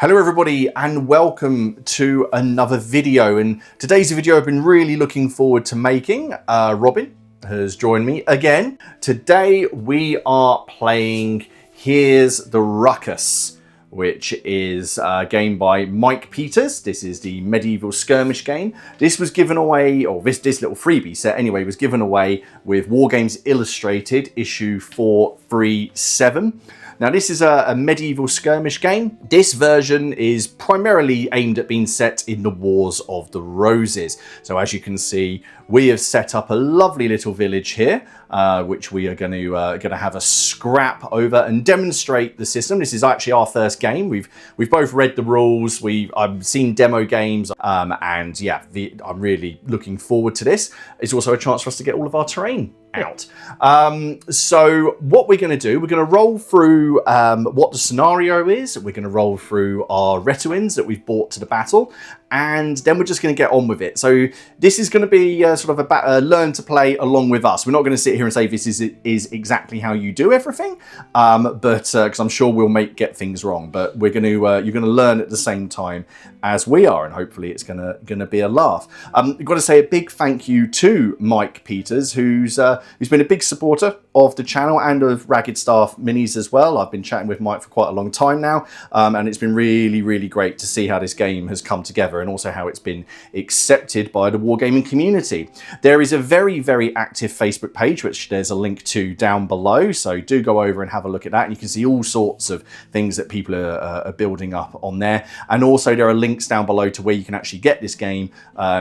Hello everybody and welcome to another video. And today's video I've been really looking forward to making. Robin has joined me again. Today we are playing Here's the Ruckus, which is a game by Mike Peters. This is the medieval skirmish game. This was given away, or this little freebie set anyway, was given away with Wargames Illustrated issue 437. Now this is a medieval skirmish game. This version is primarily aimed at being set in the Wars of the Roses. So as you can see, we have set up a lovely little village here, which we are going to have a scrap over and demonstrate the system. This is actually our first game. We've both read the rules. I've seen demo games, and yeah, I'm really looking forward to this. It's also a chance for us to get all of our terrain out. So what we're going to do, we're going to roll through what the scenario is. We're going to roll through our Retuins that we've brought to the battle, and then we're just going to get on with it. So this is going to be sort of a learn to play along with us. We're not going to sit here and say this is exactly how you do everything, but because I'm sure we'll get things wrong. But we're going to you're going to learn at the same time as we are, and hopefully it's going to be a laugh. I've got to say a big thank you to Mike Peters, who's been a big supporter of the channel and of Ragged Staff Minis as well. I've been chatting with Mike for quite a long time now, and it's been really great to see how this game has come together and also how it's been accepted by the wargaming community. There is a very active Facebook page, which there's a link to down below, so do go over and have a look at that, and you can see all sorts of things that people are building up on there. And also there are links down below to where you can actually get this game.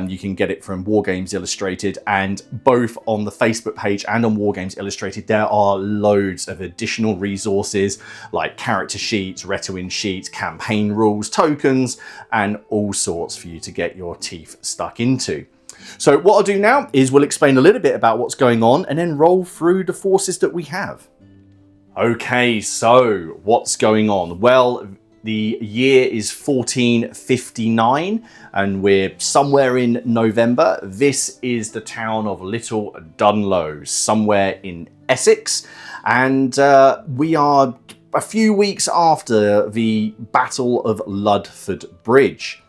You can get it from Wargames Illustrated, and both on the Facebook page and on Wargames Illustrated there are loads of additional resources like character sheets, Retuin sheets, campaign rules, tokens, and all sorts for you to get your teeth stuck into. So what I'll do now is we'll explain a little bit about what's going on and then roll through the forces that we have. Okay, so what's going on? Well, the year is 1459 and we're somewhere in November. This is the town of Little Dunlow, somewhere in Essex, and we are a few weeks after the Battle of Ludford Bridge.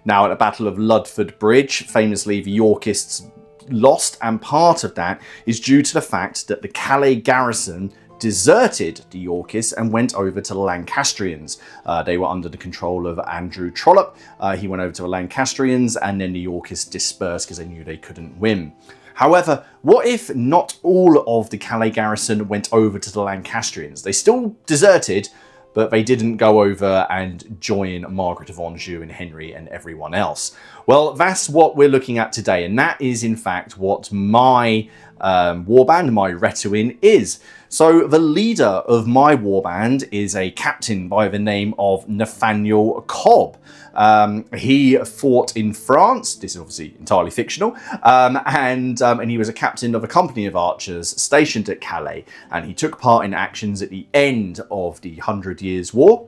Now, at the Battle of Ludford Bridge, famously the Yorkists lost, and part of that is due to the fact that the Calais garrison deserted the Yorkists and went over to the Lancastrians. They were under the control of Andrew Trollope. He went over to the Lancastrians, and then the Yorkists dispersed because they knew they couldn't win. However, what if not all of the Calais garrison went over to the Lancastrians? They still deserted, but they didn't go over and join Margaret of Anjou and Henry and everyone else. Well, that's what we're looking at today, and that is in fact what my warband, my Retuin, is. So the leader of my warband is a captain by the name of Nathaniel Cobb. He fought in France. This is obviously entirely fictional, and he was a captain of a company of archers stationed at Calais, and he took part in actions at the end of the 100 Years' War.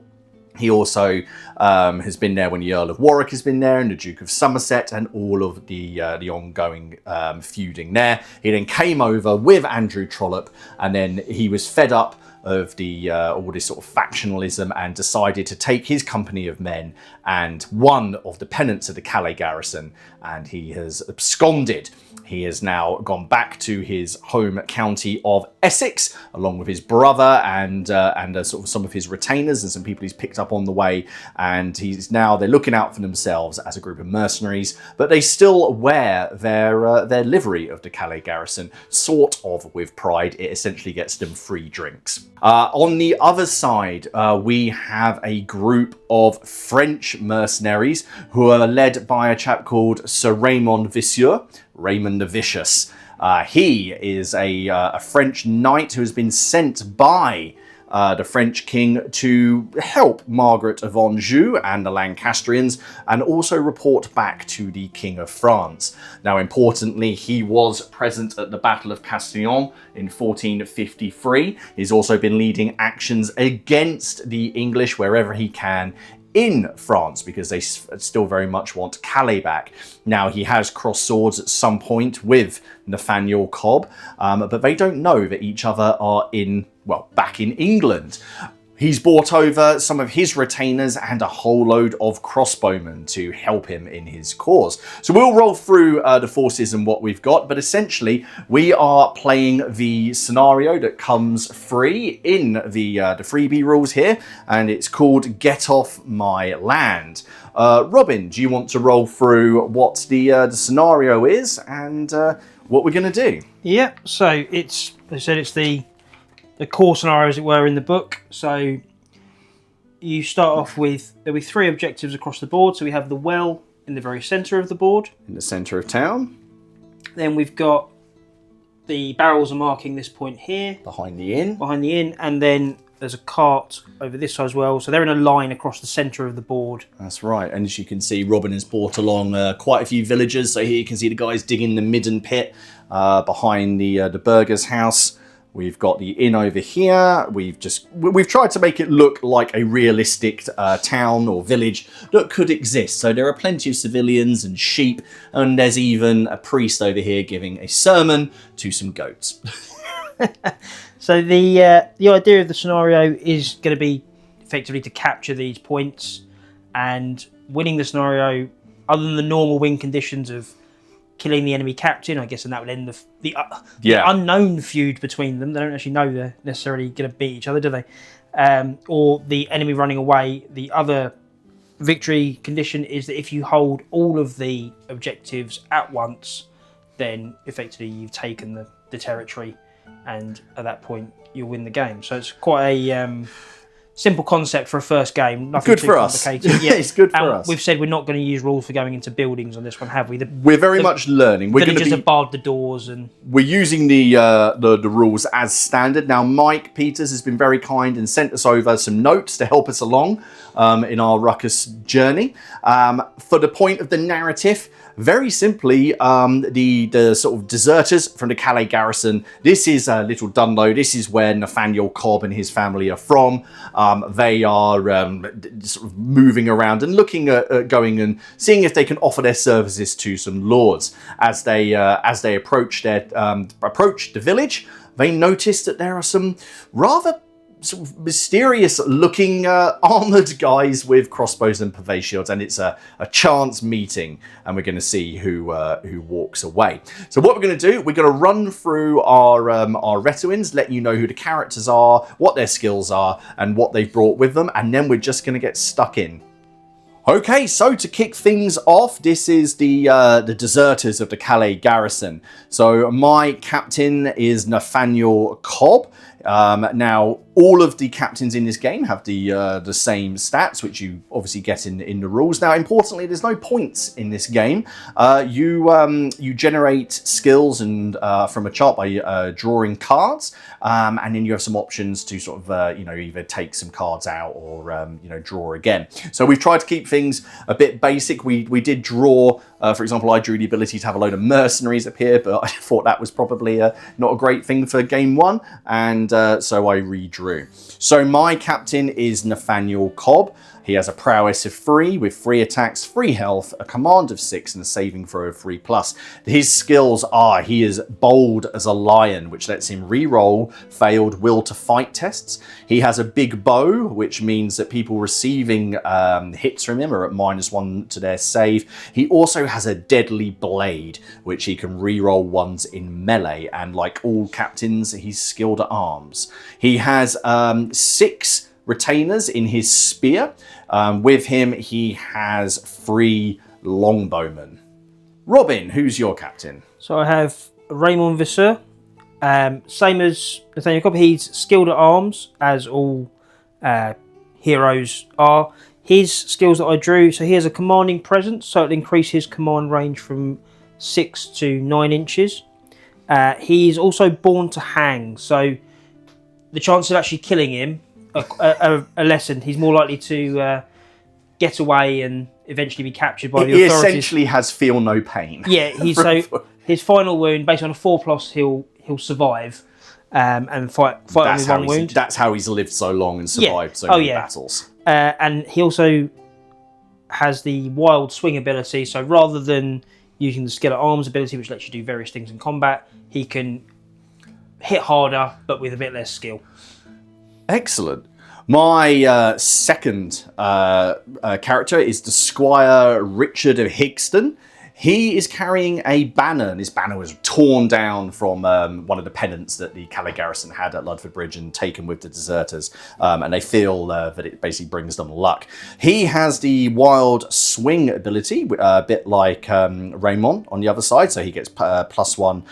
He also has been there when the Earl of Warwick has been there, and the Duke of Somerset, and all of the ongoing feuding there. He then came over with Andrew Trollope, and then he was fed up of the all this sort of factionalism and decided to take his company of men and one of the pennants of the Calais garrison, and he has absconded. He has now gone back to his home county of Essex, along with his brother and sort of some of his retainers and some people he's picked up on the way. And they're looking out for themselves as a group of mercenaries, but they still wear their livery of the Calais garrison, sort of with pride. It essentially gets them free drinks. On the other side, we have a group of French mercenaries who are led by a chap called Sir Raymond Vicieux, Raymond the Vicious. He is a French knight who has been sent by the French king to help Margaret of Anjou and the Lancastrians, and also report back to the King of France. Now, importantly, he was present at the Battle of Castillon in 1453. He's also been leading actions against the English wherever he can in France, because they still very much want Calais back. Now, he has crossed swords at some point with Nathaniel Cobb, but they don't know that each other are back in England. He's brought over some of his retainers and a whole load of crossbowmen to help him in his cause. So we'll roll through the forces and what we've got, but essentially we are playing the scenario that comes free in the freebie rules here, and it's called Get Off My Land. Robin, do you want to roll through what the scenario is and what we're going to do? Yeah, so it's, as I said, it's the core scenario, as it were, in the book. So you start off with, there'll be 3 objectives across the board. So we have the well in the very centre of the board. In the centre of town. Then we've got the barrels are marking this point here. Behind the inn. Behind the inn. And then there's a cart over this side as well. So they're in a line across the centre of the board. That's right. And as you can see, Robin has brought along quite a few villagers. So here you can see the guys digging the midden pit behind the burger's house. We've got the inn over here. We've tried to make it look like a realistic town or village that could exist. So there are plenty of civilians and sheep, and there's even a priest over here giving a sermon to some goats. So the idea of the scenario is going to be effectively to capture these points, and winning the scenario, other than the normal win conditions of killing the enemy captain, I guess, and that would end the unknown feud between them. They don't actually know they're necessarily going to beat each other, do they? Or the enemy running away. The other victory condition is that if you hold all of the objectives at once, then effectively you've taken the territory, and at that point you'll win the game. So it's quite a simple concept for a first game. Nothing good too for complicated. us. Yeah, it's good for us. We've said we're not going to use rules for going into buildings on this one, have we? We're very much learning. We're villagers have barred the doors, and we're using the rules as standard. Now, Mike Peters has been very kind and sent us over some notes to help us along in our Ruckus journey. For the point of the narrative, very simply, the sort of deserters from the Calais garrison. This is Little Dunlow. This is where Nathaniel Cobb and his family are from. They are sort of moving around and looking at going and seeing if they can offer their services to some lords. As they approach the village, they notice that there are some rather sort of mysterious looking armoured guys with crossbows and purvey shields, and it's a chance meeting, and we're going to see who walks away. So what we're going to do, we're going to run through our Retuins, let you know who the characters are, what their skills are, and what they've brought with them, and then we're just going to get stuck in. Okay, so to kick things off, this is the deserters of the Calais garrison. So my captain is Nathaniel Cobb. Now, all of the captains in this game have the same stats, which you obviously get in the rules. Now, importantly, there's no points in this game. You generate skills and from a chart by drawing cards, and then you have some options to sort of either take some cards out or draw again. So we've tried to keep things a bit basic. We did draw. For example, I drew the ability to have a load of mercenaries appear, but I thought that was probably not a great thing for game one, and so I redrew. So my captain is Nathaniel Cobb. He has a prowess of 3 with 3 attacks, 3 health, a command of 6, and a saving throw of 3+. His skills are, he is bold as a lion, which lets him re-roll failed will to fight tests. He has a big bow, which means that people receiving hits from him are at -1 to their save. He also has a deadly blade, which he can re-roll ones in melee, and like all captains, he's skilled at arms. He has 6 retainers in his spear. With him, he has 3 longbowmen. Robin, who's your captain? So I have Raymond Vasseur. Same as Nathaniel Cobb, he's skilled at arms, as all heroes are. His skills that I drew, so he has a commanding presence, so it'll increase his command range from 6 to 9 inches. He's also born to hang, so the chance of actually killing him are lessened. He's more likely to get away and eventually be captured by the authorities. He essentially has feel no pain. Yeah, so his final wound, based on a 4+, he'll survive and fight on with 1 wound. That's how he's lived so long and survived so many battles. And he also has the wild swing ability, so rather than using the skill at arms ability, which lets you do various things in combat, he can hit harder but with a bit less skill. Excellent. My second character is the Squire Richard of Higston. He is carrying a banner, and his banner was torn down from one of the pennants that the Calais garrison had at Ludford Bridge and taken with the deserters, and they feel that it basically brings them luck. He has the Wild Swing ability, a bit like Raymond on the other side, so he gets +1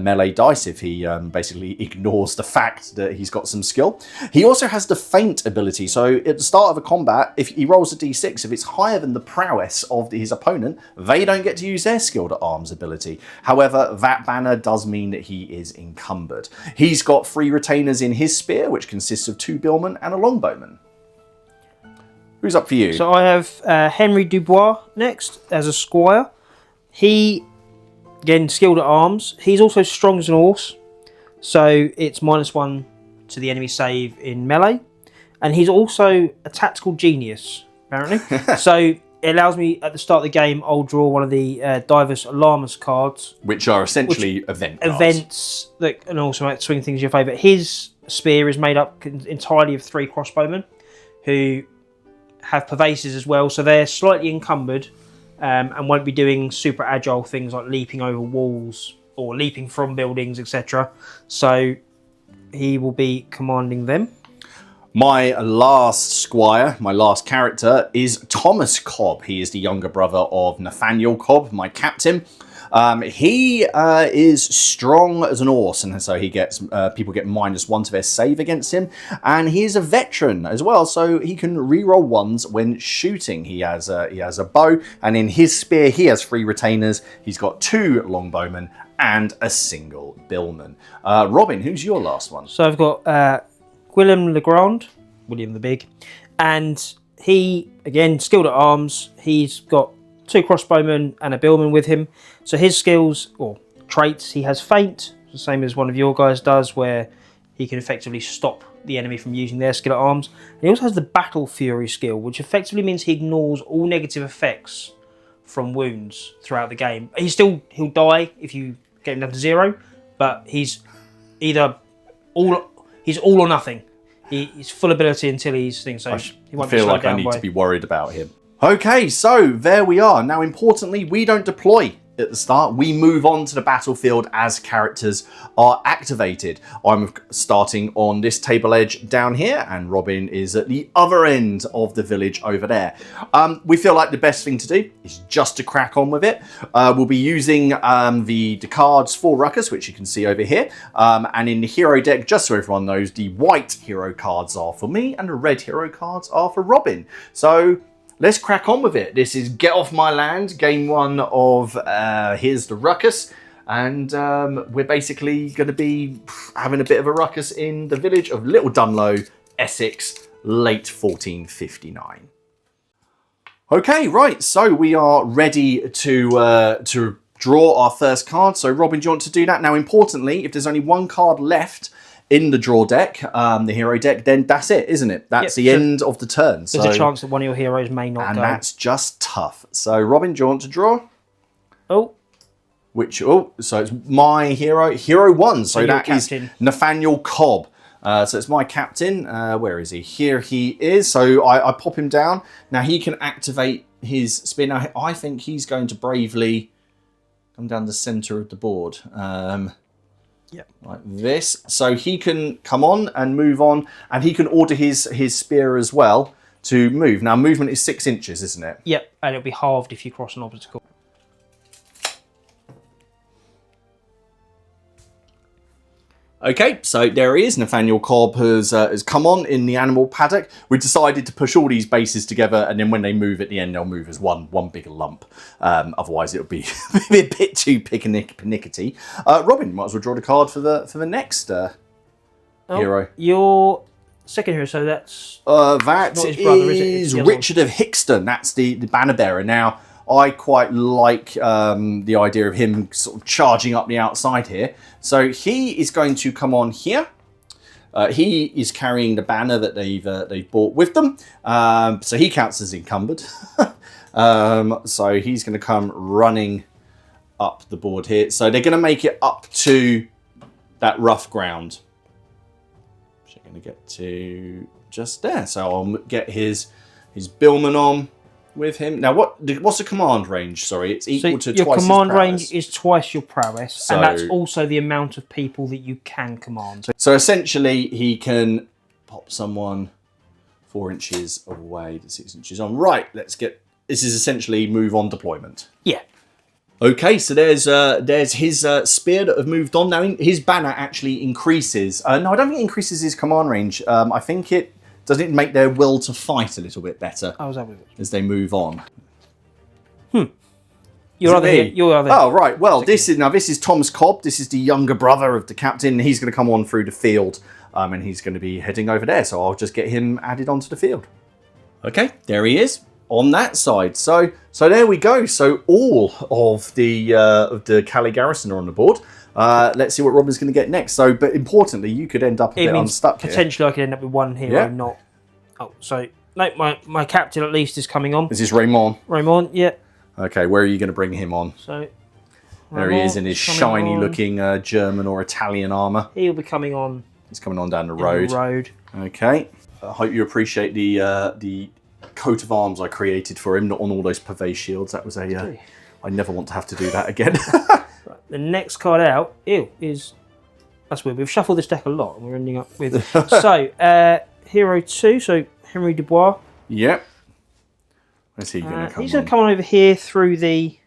melee dice if he basically ignores the fact that he's got some skill. He also has the Feint ability, so at the start of a combat, if he rolls a d6, if it's higher than the prowess of his opponent, they don't get to use their skilled at arms ability. However, that banner does mean that he is encumbered. He's got 3 retainers in his spear, which consists of 2 billmen and a longbowman. Who's up for you? So I have Henry Dubois next as a squire. He, again, skilled at arms. He's also strong as an horse, so it's -1 to the enemy save in melee. And he's also a tactical genius, apparently. So it allows me, at the start of the game, I'll draw one of the Divus Alarmus cards. Which are essentially event cards. Events that can also might swing things in your favour. His spear is made up entirely of 3 crossbowmen who have pervases as well, so they're slightly encumbered and won't be doing super agile things like leaping over walls or leaping from buildings, etc. So he will be commanding them. My last squire, my last character, is Thomas Cobb. He is the younger brother of Nathaniel Cobb, my captain. He is strong as an horse, and so he gets people get -1 to their save against him. And he is a veteran as well, so he can reroll 1s when shooting. He has a bow, and in his spear he has 3 retainers. He's got 2 longbowmen and a single billman. Robin, who's your last one? So I've got Willem Legrand, William the Big, and he, again, skilled at arms. He's got 2 crossbowmen and a billman with him. So his skills, or traits, he has Feint, the same as one of your guys does, where he can effectively stop the enemy from using their skill at arms. And he also has the Battle Fury skill, which effectively means he ignores all negative effects from wounds throughout the game. He'll die if you get him down to 0, but he's all or nothing. He's full ability until he's things. So he won't I feel like I need to be worried about him. Okay, so there we are. Now, importantly, we don't deploy at the start. We move on to the battlefield as characters are activated. I'm starting on this table edge down here, and Robin is at the other end of the village over there. We feel like the best thing to do is just to crack on with it. We'll be using the cards for Ruckus, which you can see over here. And in the hero deck, just so everyone knows, the white hero cards are for me and the red hero cards are for Robin. So let's crack on with it. This is Get Off My Land, game 1 of Here's the Ruckus. And we're basically going to be having a bit of a ruckus in the village of Little Dunlow, Essex, late 1459. Okay, right, so we are ready to draw our first card. So Robin, do you want to do that? Now, importantly, if there's only 1 card left in the draw deck, the hero deck, then that's it, isn't it? That's the end of the turn. There's a chance that one of your heroes may not go. And that's just tough. So Robin, do you want to draw? Oh. So it's my hero, hero 1. So that is Nathaniel Cobb. So it's my captain. Where is he? Here he is. So I pop him down. Now he can activate his spin. I think he's going to bravely come down the center of the board. Like this. So he can come on and move on, and he can order his spear as well to move. Now movement is 6 inches, isn't it? Yep, and it'll be halved if you cross an obstacle. Okay, so there he is. Nathaniel Cobb has come on in the animal paddock. We decided to push all these bases together, and then when they move at the end, they'll move as one big lump. Otherwise, it'll be a bit too pernickety. Robin, might as well draw the card for the next hero. Your second hero, so that's that not his brother, is it? Richard of Higston. That's the banner bearer. Now, I quite like the idea of him sort of charging up the outside here. So he is going to come on here. He is carrying the banner that they've bought with them. So he counts as encumbered. So he's going to come running up the board here. So they're going to make it up to that rough ground. She's going to get to just there. So I'll get his Billman on with him. Now, what's the command range? Sorry, it's equal to your twice command his prowess. range is twice your prowess, So, and that's also the amount of people that you can command. So essentially, he can pop someone 4 inches away to 6 inches on. Right, let's get... This is essentially move on deployment. Yeah. Okay, so there's his spear that have moved on. Now, his banner actually increases. No, I don't think it increases his command range. I think it... Does it make their will to fight a little bit better as they move on? You're other. Oh, right. Well, this is Thomas Cobb. This is the younger brother of the captain. He's going to come on through the field, and he's going to be heading over there. So I'll just get him added onto the field. Okay, there he is on that side. So there we go. So all of the Calais garrison are on the board. Let's see what Robin's going to get next. So, but importantly, you could end up a bit unstuck here. Potentially, I could end up with one hero, not... Oh, so... No, my captain at least is coming on. Is this Raymond? Raymond, yeah. Okay, where are you going to bring him on? So... There he is in his shiny-looking German or Italian armour. He'll be coming on... He's coming on down the road. Okay. I hope you appreciate the coat of arms I created for him, not on all those purvey shields. That was a... I never want to have to do that again. Right, the next card out is... That's weird. We've shuffled this deck a lot, and we're ending up with... So, Hero 2, so Henry Dubois. Yep. Where's he going to come He's going to come on over here through the...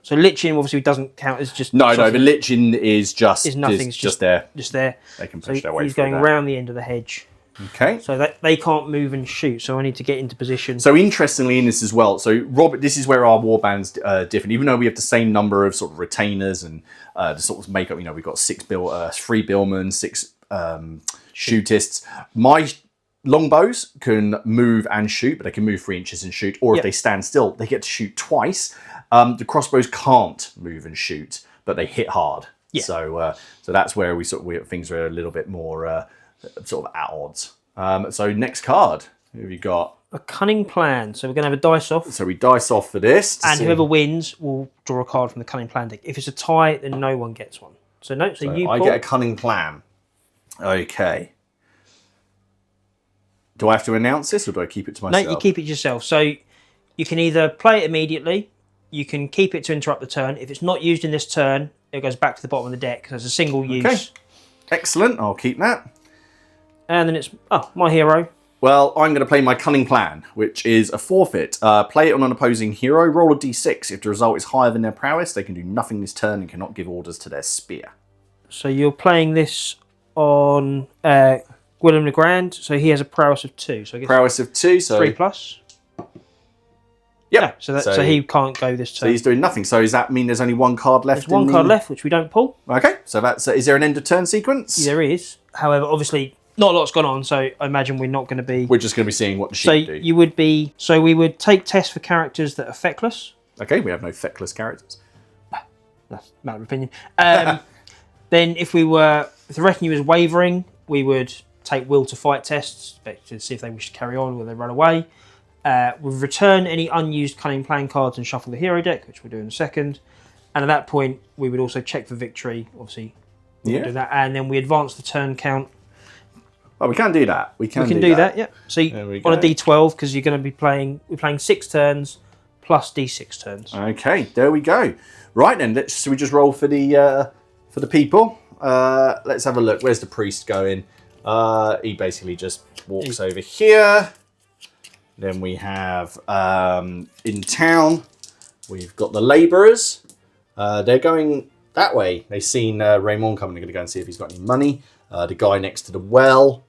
So Lichen obviously doesn't count as just... No, the Lichen is just... Is nothing, it's just there. Just there. They can push their way he's through going that. around the end of the hedge. Okay. So that they can't move and shoot, so I need to get into position. So interestingly in this as well, so Robert, this is where our warbands different. Even though we have the same number of sort of retainers and the sort of makeup, you know, we've got 3 billmen, 6 shootists. My longbows can move and shoot, but they can move 3 inches and shoot. Or if they stand still, they get to shoot twice. The crossbows can't move and shoot, but they hit hard. Yeah. So that's where things are a little bit more sort of at odds. So next card, who have you got? A cunning plan. So we're going to have a dice off. So we dice off for this. And whoever wins will draw a card from the cunning plan deck. If it's a tie, then no one gets one. So no, so you I get a cunning plan. Okay. Do I have to announce this or do I keep it to myself? No, you keep it yourself. So you can either play it immediately, you can keep it to interrupt the turn. If it's not used in this turn, it goes back to the bottom of the deck. So it's a single use. Okay. Excellent. I'll keep that. And then it's, my hero. Well, I'm going to play my cunning plan, which is a forfeit. Play it on an opposing hero. Roll a d6. If the result is higher than their prowess, they can do nothing this turn and cannot give orders to their spear. So you're playing this on Willem Legrand. So he has a prowess of 2. So I guess prowess of 2. So 3+. Yep. No, so he can't go this turn. So he's doing nothing. So does that mean there's only one card left? There's one card left, which we don't pull. Okay. So that's... is there an end of turn sequence? There is. However, obviously... Not a lot's gone on, so I imagine we're not going to be... We're just going to be seeing what the sheep do. You would be... So we would take tests for characters that are feckless. Okay, we have no feckless characters. That's a matter of opinion. Then if the retinue is wavering, we would take will to fight tests to see if they wish to carry on or they run away. We'll return any unused cunning plan cards and shuffle the hero deck, which we'll do in a second. And at that point, we would also check for victory, obviously. Do that. And then we advance the turn count. Oh, we can do that. We can do that, yeah. So on a d12, because you're going to be we're playing 6 turns plus d6 turns. Okay, there we go. Right then, should we just roll for the people? Let's have a look. Where's the priest going? He basically just walks over here. Then we have in town, we've got the labourers. They're going that way. They've seen Raymond coming. They're going to go and see if he's got any money. The guy next to the well.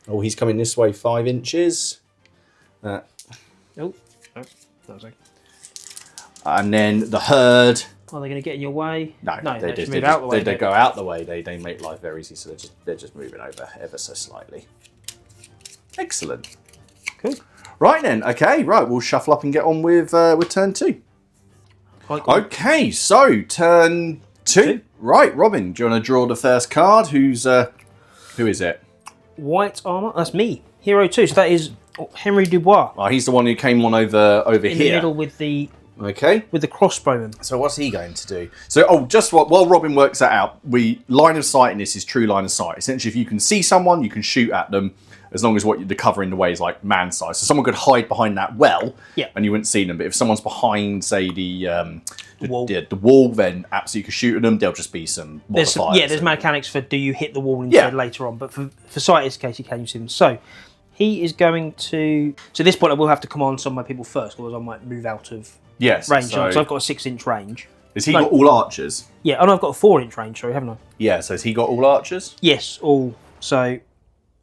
Oh, he's coming this way 5 inches. That was okay. And then the herd. Are they going to get in your way? No, they just move out the way. They go out the way. They make life very easy, so they're just moving over ever so slightly. Excellent. Cool. Right then. Okay. Right. We'll shuffle up and get on with turn 2. Okay. So turn 2. Right, Robin. Do you want to draw the first card? Who is it? White armour. That's me. Hero 2. So that is Henry Dubois. Oh, he's the one who came on over in here. the middle with the Okay. with the crossbowman. So what's he going to do? So, while Robin works that out, line of sight in this is true line of sight. Essentially, if you can see someone, you can shoot at them, as long as the cover in the way is like man size. So someone could hide behind that well, and you wouldn't see them. But if someone's behind, say the wall, then absolutely you can shoot at them. There'll just be some modifiers. There's mechanics for do you hit the wall instead later on. But for sight, in this case, you can see them. So he is going to. So at this point, I will have to command some of my people first, otherwise I might move out of. Yes. Range. So I've got a 6-inch range. Has he got all archers? Yeah. Oh no, I've got a 4-inch range. Sorry, haven't I? Yeah. So has he got all archers? Yes, all. So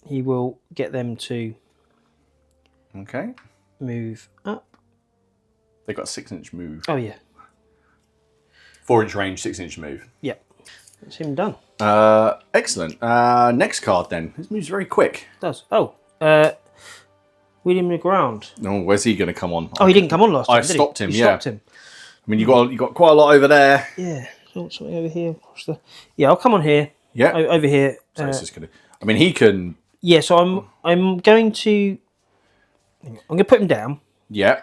he will get them to. Okay. Move up. They've got a 6-inch move. Oh yeah. 4-inch range, 6-inch move. Yep. That's him done. Excellent. Next card then. This moves very quick. It does. Oh. William LeGrand. Oh, where's he going to come on? Oh, he didn't come on last time. I stopped him. You stopped him. I mean, you got quite a lot over there. Yeah. Something over here. Yeah, I'll come on here. Yeah. Over here. So it's just gonna. I mean, he can. Yeah. So I'm going to. I'm going to put him down. Yeah.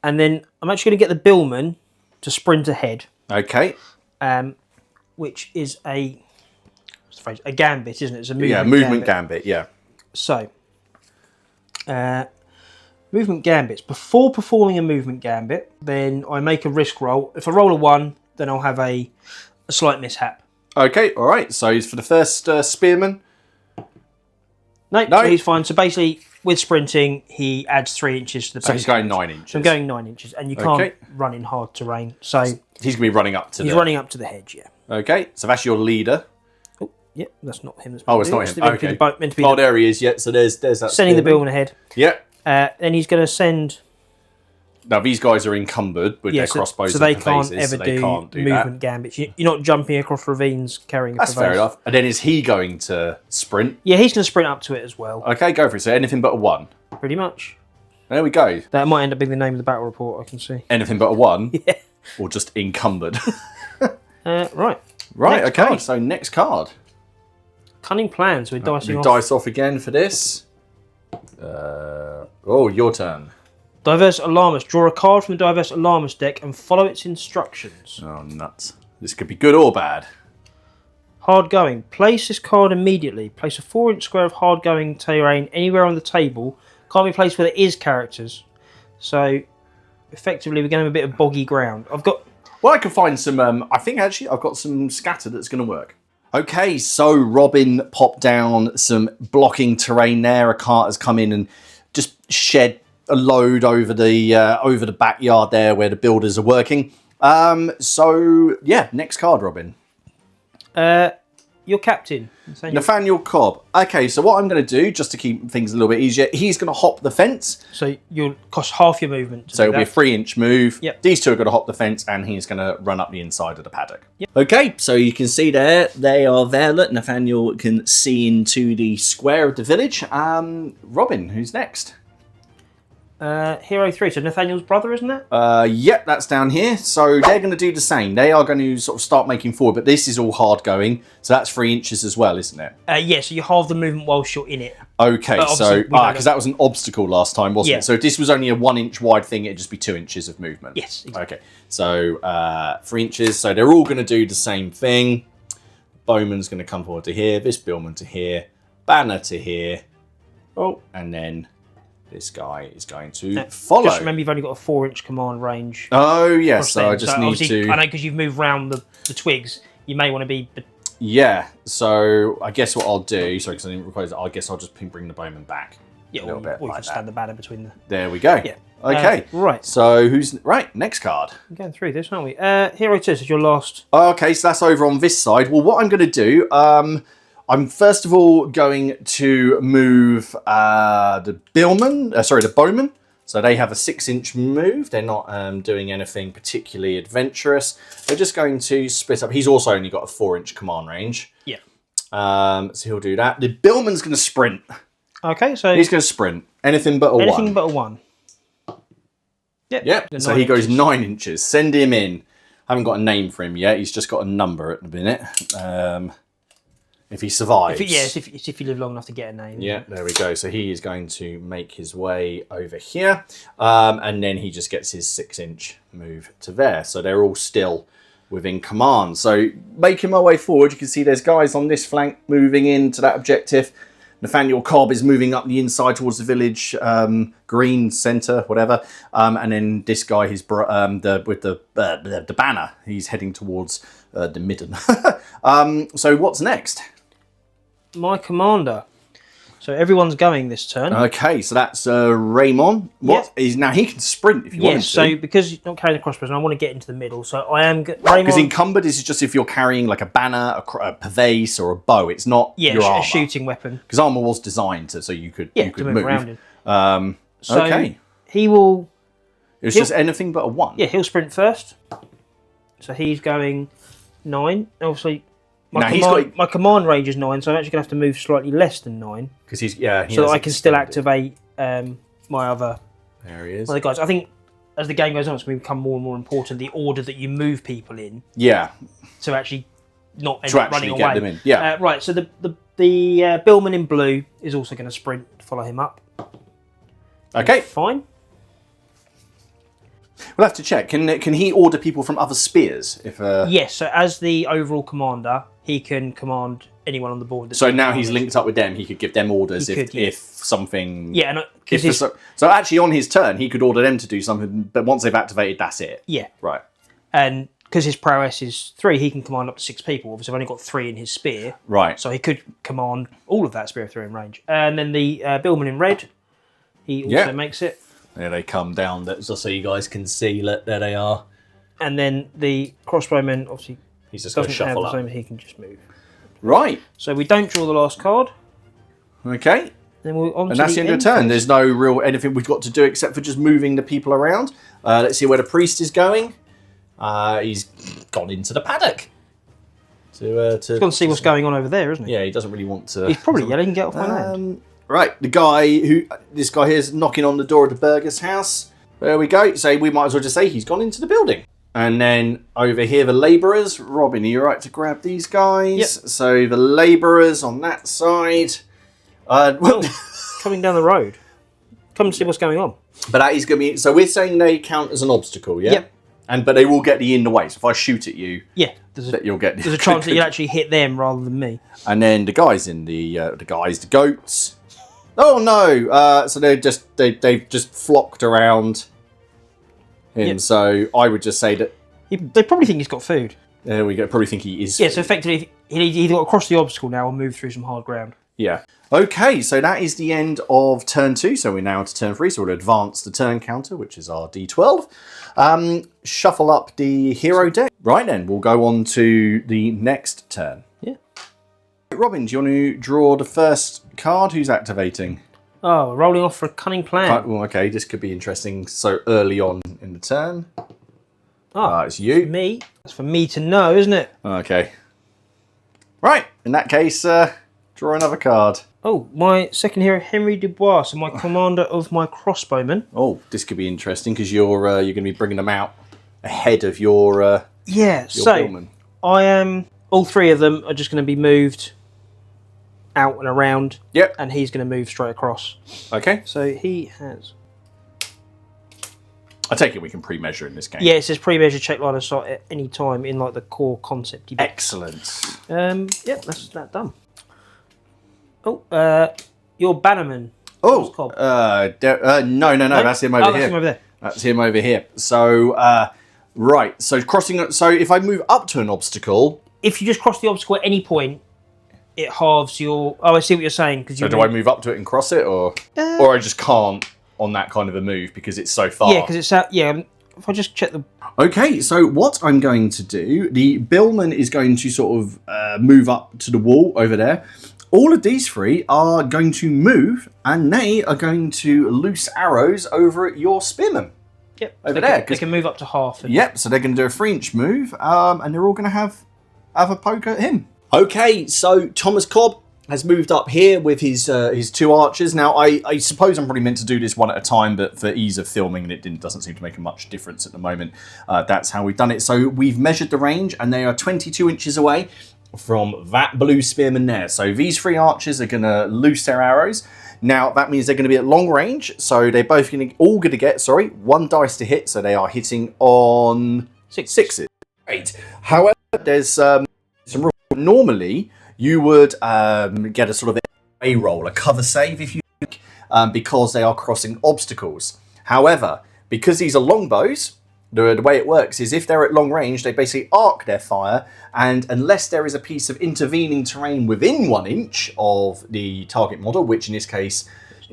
And then I'm actually going to get the billman to sprint ahead. Okay. Which is a gambit, isn't it? It's a movement. Movement gambit. Yeah. So. Movement gambits. Before performing a movement gambit, then I make a risk roll. If I roll a 1, then I'll have a slight mishap. Okay, all right. So he's for the first spearman. No, so he's fine. So basically, with sprinting, he adds 3 inches to the base. So he's going 9 inches. So I'm going 9 inches, and you can't run in hard terrain. So he's going to be running up to. He's running up to the hedge. Yeah. Okay, so that's your leader. Oh, yeah, that's not him. It's not him. Okay. Meant to be there he is. Yeah. So there's that. Sending the billman ahead. Yeah. Then he's going to send. Now these guys are encumbered with their crossbows, so they and can't phases, ever do movement gambits. You're not jumping across ravines carrying. That's fair enough. And then is he going to sprint? Yeah, he's going to sprint up to it as well. Okay, go for it. So anything but a 1. Pretty much. There we go. That might end up being the name of the battle report. I can see. Anything but a 1. Yeah. Or just encumbered. Right. Right. Next okay. card. So next card. Cunning plans. We're dicing we off. dice off again for this. Your turn. Diverse Alarmist. Draw a card from the Diverse Alarmist deck and follow its instructions. Oh, nuts. This could be good or bad. Hard going. Place this card immediately. Place a 4-inch square of hard going terrain anywhere on the table. Can't be placed where there is characters. So, effectively, we're going to have a bit of boggy ground. Well, I can find some. I think actually I've got some scatter that's going to work. Okay, so Robin popped down some blocking terrain there. A cart has come in and just shed a load over the backyard there where the builders are working. So yeah, next card, Robin. Your captain, Nathaniel Cobb. Okay, so what I'm going to do, just to keep things a little bit easier, he's going to hop the fence. So you'll cost half your movement. So it'll be a 3-inch move. Yep. These two are going to hop the fence, and he's going to run up the inside of the paddock. Yep. Okay, so you can see there, they are there. Look, Nathaniel can see into the square of the village. Robin, who's next? Hero 3, so Nathaniel's brother, isn't that? Yep, that's down here. So they're going to do the same. They are going to sort of start making forward, but this is all hard going. So that's 3 inches as well, isn't it? Yeah, so you halve the movement whilst you're in it. Okay, so, because that was an obstacle last time, wasn't it? So if this was only a 1-inch wide thing, it'd just be 2 inches of movement. Yes, exactly. Okay, so 3 inches. So they're all going to do the same thing. Bowman's going to come forward to here, this billman to here, banner to here. Oh, and then this guy is going to follow. Just remember, you've only got a 4-inch command range. Oh, yes. So I just need to. I know, because you've moved round the twigs, you may want to be. Yeah. So I guess what I'll do. Sorry, because I didn't require it. I guess I'll just bring the bowman back. Yeah, a little bit or you like can stand the banner between the. There we go. Yeah. Okay. Right. So who's right? Next card. We're going through this, aren't we? Hero 2 is your last. Okay, so that's over on this side. Well, what I'm going to do. I'm first of all going to move the bowman. So they have a 6-inch move. They're not doing anything particularly adventurous. They're just going to split up. He's also only got a 4-inch command range. Yeah. So he'll do that. The billman's going to sprint. Okay, so he's going to sprint. Anything but a 1. Anything but a 1. Yep. So he goes 9 inches. Send him in. I haven't got a name for him yet. He's just got a number at the minute. If he survives. If you live long enough to get a name. Yeah, there we go. So he is going to make his way over here. And then he just gets his 6-inch move to there. So they're all still within command. So making my way forward, you can see there's guys on this flank moving into that objective. Nathaniel Cobb is moving up the inside towards the village, green centre, whatever. And then this guy, with the banner, he's heading towards the midden. So what's next? My commander. So everyone's going this turn. Okay, so that's Raymond. Now he can sprint if you want him to. So because you're not carrying the crossbows, and I want to get into the middle, so I am. Because encumbered is just if you're carrying like a banner, a pavese, or a bow. It's not your armor. A shooting weapon. Because armor was designed so you could move around. Okay. He will. It's just anything but a 1. Yeah, he'll sprint first. So he's going 9. Obviously. My command range is 9, so I'm actually going to have to move slightly less than 9. Because so that I can still activate my other guys. I think as the game goes on, it's going to become more and more important the order that you move people in. Yeah. To actually not end up running away. Get them in. Yeah. Right. So the Billman in blue is also going to sprint to follow him up. Okay. Fine. We'll have to check. Can he order people from other spears? Yes. So as the overall commander, he can command anyone on the board. So now he's linked up with them. He could give them orders if something. Yeah. So actually, on his turn, he could order them to do something. But once they've activated, that's it. Yeah. Right. And because his prowess is 3, he can command up to 6 people. Obviously, I've only got 3 in his spear. Right. So he could command all of that spear if they're in range. And then the Billman in red, he also makes it. There they come down, just so you guys can see. There they are. And then the crossbowman, obviously, he's just going to shuffle up. He can just move. Right. So we don't draw the last card. Okay. Then we're on and that's the end of the turn. There's no real anything we've got to do except for just moving the people around. Let's see where the priest is going. He's gone into the paddock. He's gone to see what's going on over there, isn't he? Yeah, he doesn't really want to. He's probably yelling, "Get off my land!" Right, this guy here is knocking on the door of the burger's house. There we go. So we might as well just say he's gone into the building. And then over here, the labourers. Robin, are you right to grab these guys? Yep. So the labourers on that side. Coming down the road. Come and see what's going on. But that is going to be... So we're saying they count as an obstacle, yeah? Yep. But they will get in the way. So if I shoot at you... Yeah. You'll get... There's a chance that you'll actually hit them rather than me. And then the guys in the goats... Oh no! So they've just flocked around him. Yep. So I would just say that they probably think he's got food. There we go. Probably think he is. Yeah. So effectively, he's got to cross the obstacle now and move through some hard ground. Yeah. Okay. So that is the end of turn 2. So we're now to turn 3. So we'll advance the turn counter, which is our D12. Shuffle up the hero deck. Right then, we'll go on to the next turn. Yeah. Robin, do you want to draw the first card? Who's activating? Oh, rolling off for a cunning plan. Well, okay, this could be interesting so early on in the turn. It's you. It's me. It's for me to know, isn't it? Okay. Right, in that case, draw another card. Oh, my second hero, Henry Dubois, so my commander of my crossbowmen. Oh, this could be interesting because you're going to be bringing them out ahead of your billman. I am... all 3 of them are just going to be moved out and around. Yep. And he's going to move straight across. Okay. So he has... I take it we can pre-measure in this game. Yeah, it says pre-measure check line of sight at any time in like the core concept. Excellent. Yep, that's that done. Oh, your bannerman. Oh, no, that's him over here. That's him over there. That's him over here. So, right. So crossing. So if I move up to an obstacle, if you just cross the obstacle at any point, it halves your. Oh, I see what you're saying. So do I move up to it and cross it, or I just can't on that kind of a move because it's so far? Yeah, because it's out. Yeah. If I just check the... Okay, so what I'm going to do, the billman is going to sort of move up to the wall over there. All of these 3 are going to move, and they are going to loose arrows over at your spearman. Yep. Over there. They can move up to half. Yep, so they're going to do a 3-inch move, and they're all going to have a poke at him. Okay, so Thomas Cobb has moved up here with his 2 archers. Now, I suppose I'm probably meant to do this one at a time, but for ease of filming, it doesn't seem to make much difference at the moment. That's how we've done it. So we've measured the range, and they are 22 inches away. from that blue spearman there. So these 3 archers are going to loose their arrows. Now, that means they're going to be at long range. So they're both all going to get, 1 dice to hit. So they are hitting on sixes. Great. However, there's some rules. Normally, you would get a sort of a roll, a cover save, if you like, because they are crossing obstacles. However, because these are longbows, the way it works is if they're at long range, they basically arc their fire, and unless there is a piece of intervening terrain within 1 inch of the target model, which in this case,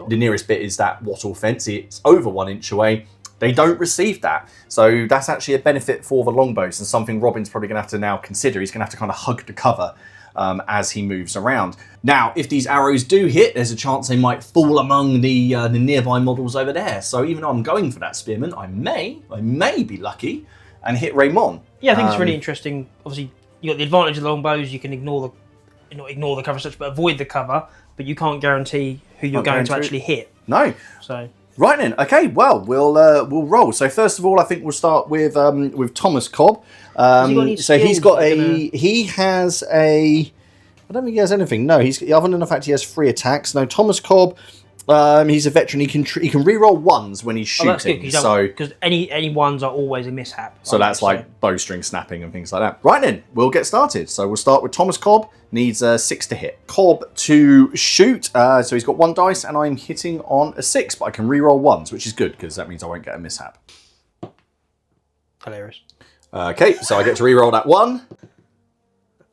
the nearest bit is that wattle fence, it's over 1 inch away, they don't receive that. So that's actually a benefit for the longbows, and something Robin's probably going to have to now consider. He's going to have to kind of hug the cover as he moves around. Now, if these arrows do hit, there's a chance they might fall among the nearby models over there. So even though I'm going for that spearman, I may be lucky and hit Raymond. Yeah, I think it's really interesting. Obviously, you got the advantage of the longbows. You can not ignore the cover as such, but avoid the cover. But you can't guarantee who you're going to actually hit. No. So right then. Okay. Well, we'll roll. So first of all, I think we'll start with Thomas Cobb. So he's got he has a. I don't think he has anything. No, other than the fact he has 3 attacks. No, Thomas Cobb. He's a veteran. He can re-roll 1s when he's shooting. Oh, that's good, because any 1s are always a mishap. So that's like bowstring snapping and things like that. Right then, we'll get started. So we'll start with Thomas Cobb. Needs 6 to hit. Cobb to shoot. So he's got 1 dice, and I'm hitting on a 6, but I can re-roll 1s, which is good because that means I won't get a mishap. Hilarious. Okay, so I get to re-roll that 1.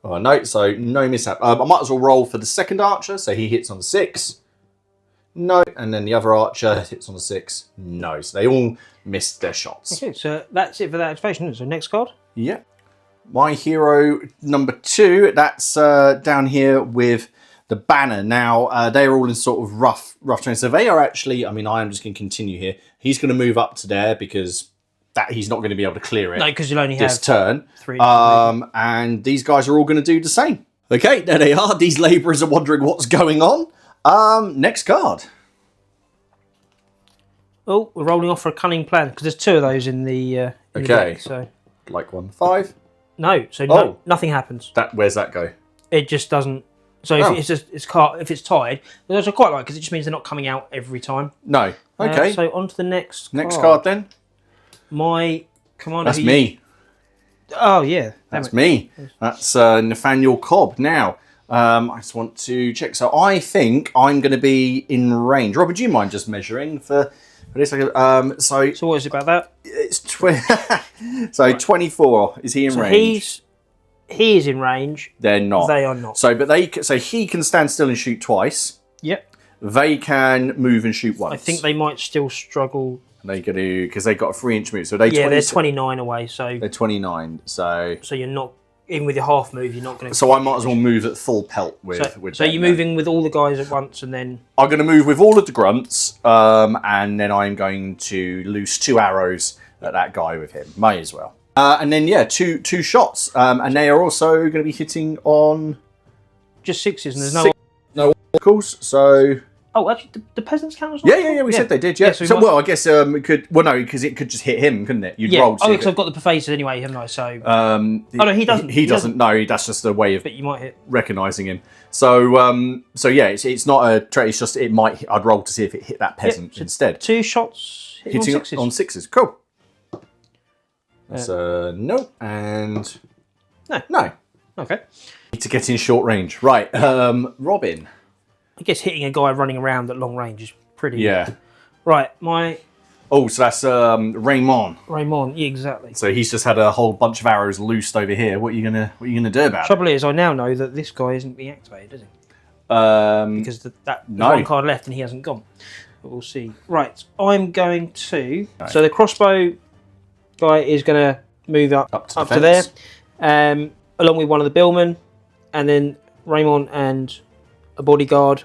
Oh no, so no mishap. I might as well roll for the second archer, so he hits on the 6. No, and then the other archer hits on the 6. No, so they all missed their shots. Okay, so that's it for that activation. So next card. Yeah, my hero number 2. That's down here with the banner. Now they're all in sort of rough terrain. So they are actually. I mean, I am just going to continue here. He's going to move up to there because he's not going to be able to clear it. No, because you'll only have this turn. 3. And these guys are all going to do the same. Okay, there they are. These labourers are wondering what's going on. Next card. Oh, we're rolling off for a cunning plan because there's 2 of those in the. In the deck, so like 1-5. No, so no, nothing happens. Where's that go? It just doesn't. So if it's tied, which I quite like because it just means they're not coming out every time. No. Okay. So on to the next. Next card then. My commander. That's me. Oh yeah, that's me. That's Nathaniel Cobb. Now, I just want to check. So I think I'm going to be in range. Robert, do you mind just measuring for this? So what is it about that? It's so 24. Is he in range? He is in range. They're not. They are not. So he can stand still and shoot twice. Yep. They can move and shoot once. I think they might still struggle. They got to because they got a 3-inch move. So they're 29 away. So they're 29. So you're not even with your half move. You're not going to. So I might as well move at full pelt with. So you're moving with all the guys at once, and then I'm going to move with all of the grunts, and then I'm going to loose 2 arrows at that guy with him. May as well. And then two shots, and they are also going to be hitting on just 6s, and there's no oracles. So. Oh, actually, the peasants count as well? Yeah, we said they did, yeah. So I guess it could... Well, no, because it could just hit him, couldn't it? You'd roll to because I've got the professor anyway, haven't I? So... no, he doesn't. He doesn't, no, that's just a way of... But you might hit. Recognising him. So, yeah, it's not a trait, it's just it might... I'd roll to see if it hit that peasant instead. 2 shots hitting on 6s. On 6s, cool. That's no, and... No. Okay. Need to get in short range. Right, Robin... I guess hitting a guy running around at long range is pretty... Yeah. Right, my... Oh, so that's Raymond. Raymond, yeah, exactly. So he's just had a whole bunch of arrows loosed over here. What are you gonna do about it? Trouble is, I now know that this guy isn't being activated, is he? Because there's 1 card left and he hasn't gone. But we'll see. Right, I'm going to... No. So the crossbow guy is going to move up to there, along with one of the billmen, and then Raymond and a bodyguard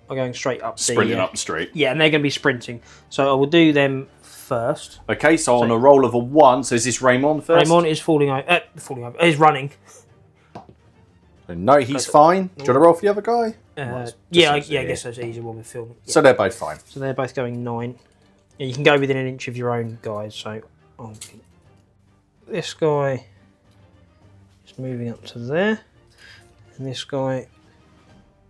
are going straight up. Sprinting up the street. Yeah, and they're going to be sprinting. So I will do them first. Okay, so on a roll of a 1, so is this Raymond first? Raymond is falling over. He's running. No, he's fine. Do you want to roll for the other guy? I guess that's easier one with film. Yeah. So they're both fine. So they're both going 9. Yeah, you can go within 1 inch of your own guys. So this guy is moving up to there. And this guy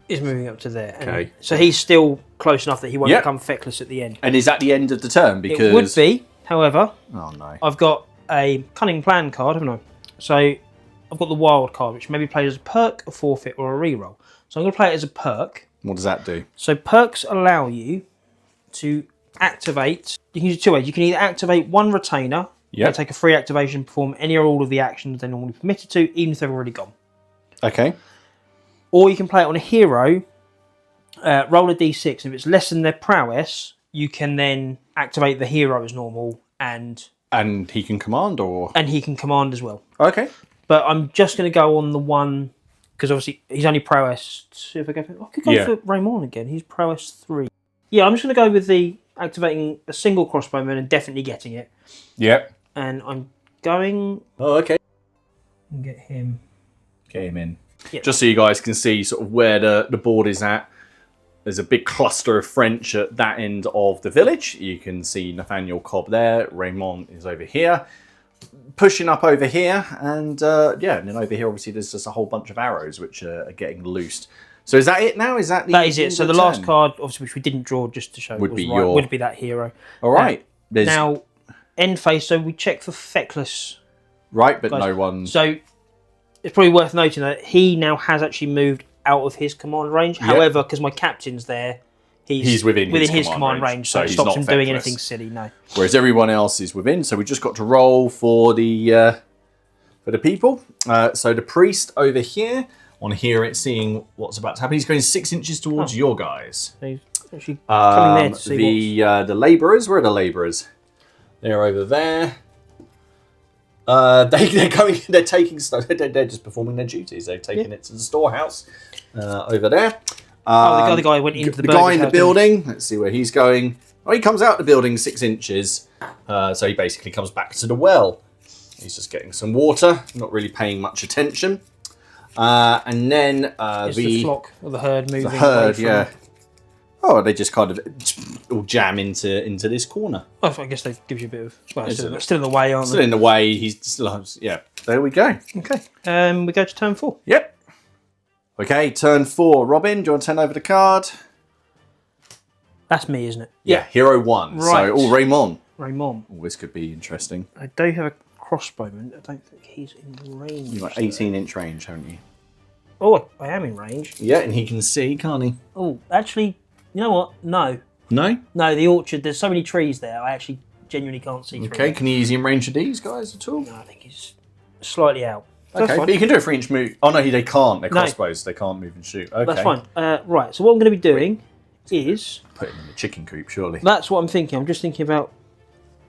is moving up to there. Okay. So he's still close enough that he won't become feckless at the end. And is that the end of the turn? Because it would be, however. Oh no. I've got a cunning plan card, haven't I? So I've got the wild card, which may be played as a perk, a forfeit, or a reroll. So I'm going to play it as a perk. What does that do? So perks allow you to activate. You can use it two ways. You can either activate one retainer, take a free activation, perform any or all of the actions they're normally permitted to, even if they've already gone. Okay. Or you can play it on a hero, roll a d6, and if it's less than their prowess, you can then activate the hero as normal, and he can command, or? And he can command as well. Okay. But I'm just going to go on the one, because obviously he's only prowess. I could go for Raymond again. He's prowess 3. Yeah, I'm just going to go with the activating a single crossbowman and definitely getting it. Yep. And I'm going... Oh, okay. Get him. Get him in. Yep. Just so you guys can see sort of where the board is at. There's a big cluster of French at that end of the village. You can see Nathaniel Cobb there. Raymond is over here. Pushing up over here. And yeah, and then over here, obviously, there's just a whole bunch of arrows which are getting loosed. So is that it now? Is that the That is it. So the last card, obviously, which we didn't draw just to show would was be right, would be that hero. All right. Now, end phase, so we check for feckless. Right, but guys. no one... So it's probably worth noting that he now has actually moved out of his command range. Yep. However, because my captain's there, he's within his command range, so it stops him doing anything silly. No. Whereas everyone else is within, so we just got to roll for the people. So the priest over here, on here it's seeing what's about to happen. He's going 6 inches towards your guys. So he's actually coming there to see the labourers. Where are the labourers? They're over there. They're coming. They're taking stuff. They're just performing their duties. They're taking it to the storehouse over there. The other guy went into the guy in the building. Let's see where he's going. Oh, he comes out the building 6 inches. So he basically comes back to the well. He's just getting some water, not really paying much attention. And then the flock or the herd moving. The herd, yeah. Oh, they just kind of all jam into this corner. Oh, I guess that gives you a bit of... Well, still in the way, aren't they? Still in the way. He's still... Yeah, there we go. Okay. We go to turn 4. Yep. Okay, turn 4. Robin, do you want to turn over the card? That's me, isn't it? Yeah, hero 1. Right. So, Raymond. Oh, this could be interesting. I do have a crossbowman. I don't think he's in range. You've got 18-inch range, haven't you? Oh, I am in range. Yeah, and he can see, can't he? Oh, actually, you know what? No. No? No, the orchard, there's so many trees there, I actually genuinely can't see through. Okay, can you use him in range of these guys at all? No, I think he's slightly out. Okay, but you can do a 3-inch move. Oh, no, they can't. They're crossbows. They can't move and shoot. Okay. That's fine. Right, so what I'm going to be doing is... Put him in the chicken coop, surely. That's what I'm thinking. I'm just thinking about...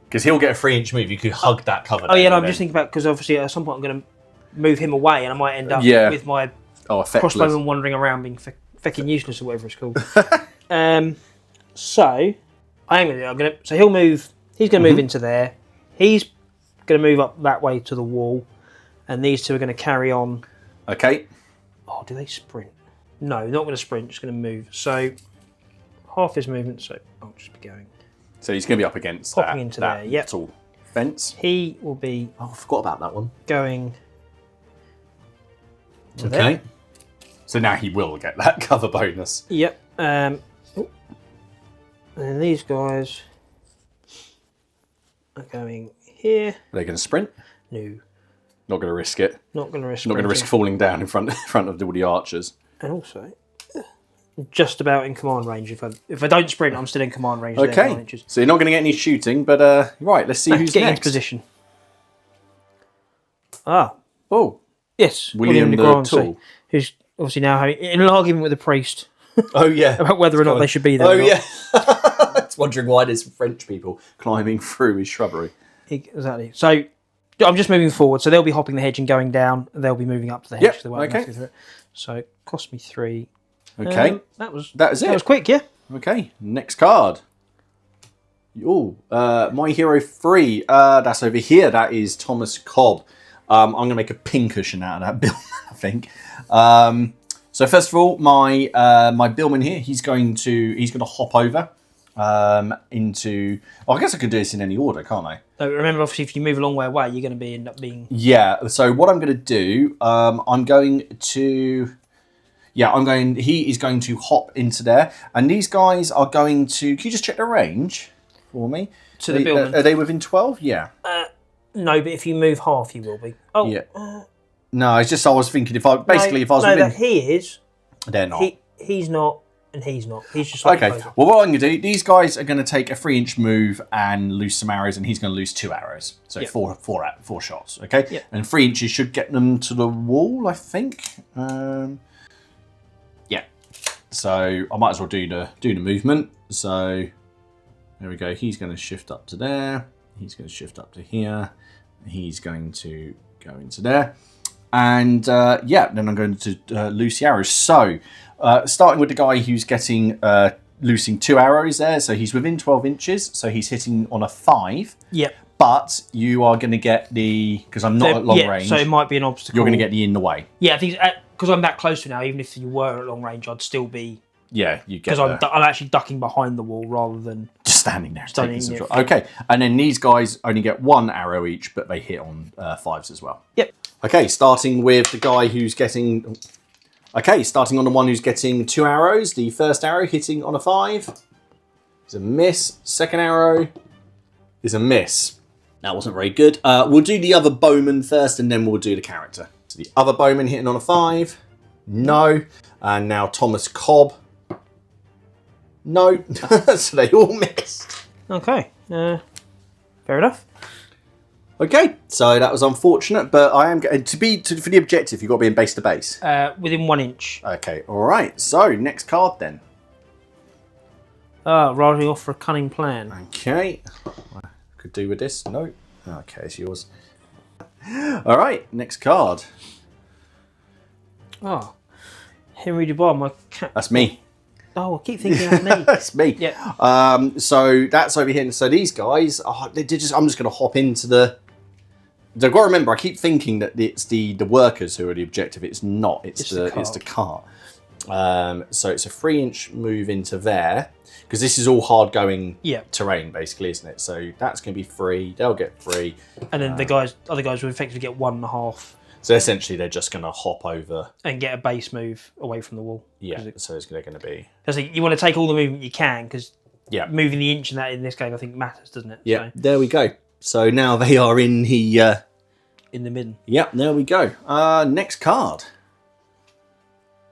Because he'll get a 3-inch move. You could hug that cover. Oh, yeah, no, I'm just thinking about... Because obviously at some point I'm going to move him away and I might end up with my crossbowman wandering around being fecking useless or whatever it's called. So, I am going to... So he'll move... He's going to move into there. He's going to move up that way to the wall. And these two are going to carry on. Okay. Oh, do they sprint? No, not going to sprint, just going to move. So, half his movement, so I'll just be going. So he's going to be up against popping into there, yep. Tall fence. He will be... Oh, I forgot about that one. Going to there. So now he will get that cover bonus. Yep. And these guys are going here. Are they going to sprint? No. Not going to risk it. Not going to risk. Not going to risk falling down in front of all the archers. And also, just about in command range. If I don't sprint, I'm still in command range. Okay. So you're not going to get any shooting, but right. Let's see who's getting next. Into position. Ah. Oh. Yes. William the Tall. Who's obviously now having an argument with the priest. Oh yeah. About whether or not they should be there. Oh yeah. It's wondering why there's French people climbing through his shrubbery. Exactly. So. I'm just moving forward, so they'll be hopping the hedge and going down, and they'll be moving up to the hedge. Yep, so they won't go through it. So it cost me 3. Okay. That was it. That was quick, yeah. Okay, next card. Oh, my hero 3. That's over here. That is Thomas Cobb. I'm going to make a pincushion out of that buildman, I think. So first of all, my billman here, he's going to hop over into... Oh, I guess I could do this in any order, can't I? So remember, obviously, if you move a long way away, you're going to end up being... Yeah, so what I'm going to do, I'm going to... Yeah, he is going to hop into there. And these guys are going to... Can you just check the range for me? To the building. Are they within 12? Yeah. No, but if you move half, you will be. Oh, yeah. No, it's just I was thinking if I was within... that he is. They're not. He's not, and he's not. He's just like okay. Well, what I'm going to do, these guys are going to take a 3-inch move and lose some arrows, and he's going to lose 2 arrows. So four shots, okay? Yep. And 3 inches should get them to the wall, I think. Yeah. So I might as well do the movement. So there we go. He's going to shift up to there. He's going to shift up to here. He's going to go into there. And yeah, then I'm going to loose the arrows. So starting with the guy who's getting loosing 2 arrows there. So he's within 12 inches. So he's hitting on a 5. Yep. But you are going to get because I'm not at long range. So it might be an obstacle. You're going to get the in the way. Yeah, I think because I'm that close to now, even if you were at long range, I'd still be... Yeah, you get because I'm actually ducking behind the wall rather than... Just standing there. Okay, and then these guys only get 1 arrow each, but they hit on 5s as well. Yep. Okay, starting with the guy who's getting... Okay, starting on the one who's getting 2 arrows. The first arrow hitting on a 5 is a miss. Second arrow is a miss. That wasn't very good. We'll do the other bowman first, and then we'll do the character. So the other bowman hitting on a 5. No. And now Thomas Cobb. No. So they all missed. Okay. Fair enough. Okay, so that was unfortunate, but I am going for the objective. You've got to be in base to base. Within 1 inch. Okay, all right. So next card then. Riding off for a cunning plan. Okay, could do with this. No. Okay, it's yours. All right, next card. Oh, Henry Dubois, my cat. That's me. Oh, I keep thinking that's me. That's me. Yeah. So that's over here. So these guys, I'm just going to hop into the. I've got to remember, I keep thinking that it's the workers who are the objective. It's not. It's the cart. So it's a 3-inch move into there because this is all hard going terrain, basically, isn't it? So that's going to be 3. They'll get 3. And then other guys will effectively get 1.5. So essentially, they're just going to hop over and get a base move away from the wall. Yeah. So it's going to be. You want to take all the movement you can because moving the inch and that in this game, I think, matters, doesn't it? Yeah. So. There we go. So now they are in the. In the midden. Yep, there we go. Next card.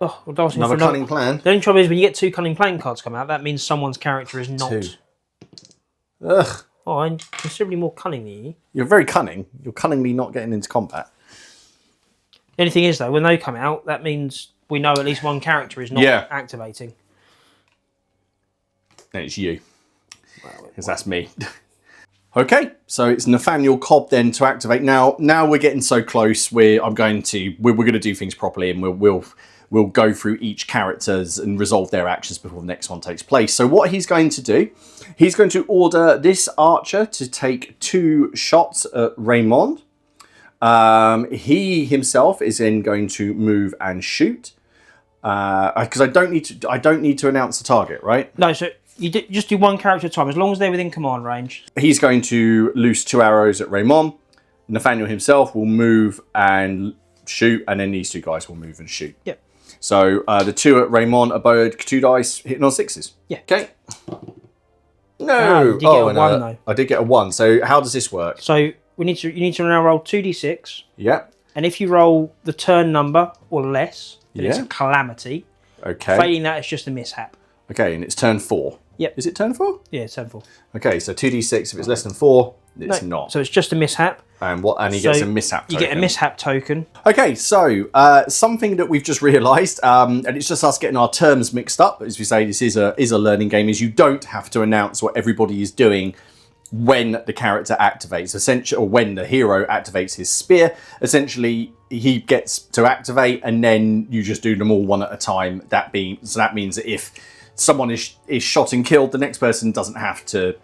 Oh, well, another cunning plan. The only trouble is when you get 2 cunning plan cards come out, that means someone's character is not. 2. Ugh. Oh, I'm considerably more cunning than you. You're very cunning. You're cunningly not getting into combat. The only thing is, though, when they come out, that means we know at least one character is not activating. And it's you. Because that's me. Okay, so it's Nathaniel Cobb then to activate. Now we're getting so close. We're going to do things properly, and we'll go through each characters and resolve their actions before the next one takes place. So what he's going to do, he's going to order this archer to take 2 shots at Raymond. He himself is then going to move and shoot. Because I don't need to announce the target, right? No, so you just do 1 character at a time, as long as they're within command range. He's going to loose 2 arrows at Raymond. Nathaniel himself will move and shoot, and then these 2 guys will move and shoot. Yep. So the 2 at Raymond are both 2 dice hitting on 6s. Yeah. Okay. No. You get a 1 though. I did get a 1. So how does this work? So you need to now roll 2d6. Yeah. And if you roll the turn number or less, then it's a calamity. Okay. Failing that, it's just a mishap. Okay, and it's turn 4. Yep. Is it turn 4? Yeah, it's turn 4. Okay, so 2d6. If it's less than 4, it's not. So it's just a mishap. And he gets a mishap token. You get a mishap token. Okay, so something that we've just realised, and it's just us getting our terms mixed up. As we say, this is a learning game. Is you don't have to announce what everybody is doing when the character activates, essentially, or when the hero activates his spear. Essentially, he gets to activate, and then you just do them all one at a time. That means that if someone is shot and killed, the next person doesn't have to.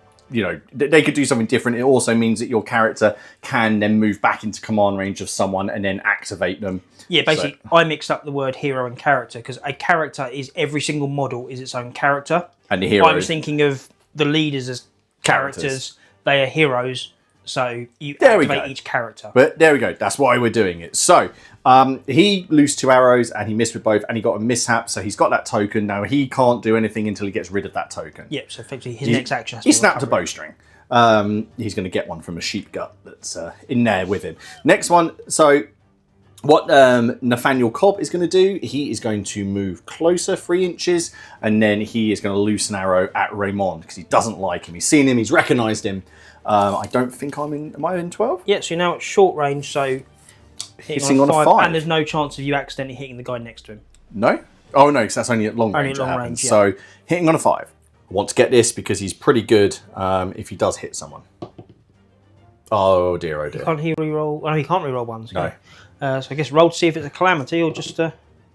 They could do something different. It also means that your character can then move back into command range of someone and then activate them. Yeah, basically, I mixed up the word hero and character because a character is every single model is its own character. And the hero. I was thinking of the leaders as characters. They are heroes. So you There we activate go. each character. But there we go. That's why we're doing it. So he loosed 2 arrows and he missed with both, and he got a mishap. So he's got that token. Now he can't do anything until he gets rid of that token. Yep. So effectively, his next action has to He be snapped a recovery. bowstring. He's going to get one from a sheep gut that's in there with him. Next one. So what Nathaniel Cobb is going to do, he is going to move closer 3 inches, and then he is going to loose an arrow at Raymond because he doesn't like him. He's seen him. He's recognised him. I don't think I'm in. Am I in 12? Yeah. So you're now at short range. So Hitting on a 5. and there's no chance of you accidentally hitting the guy next to him. No? Oh, no, because that's only at long range. Only at long it range, happens. yeah. So hitting on a 5. I want to get this because he's pretty good if he does hit someone. Oh dear, oh dear. Can't he reroll? Oh, no, he can't reroll ones. No. So I guess roll to see if it's a calamity or just a.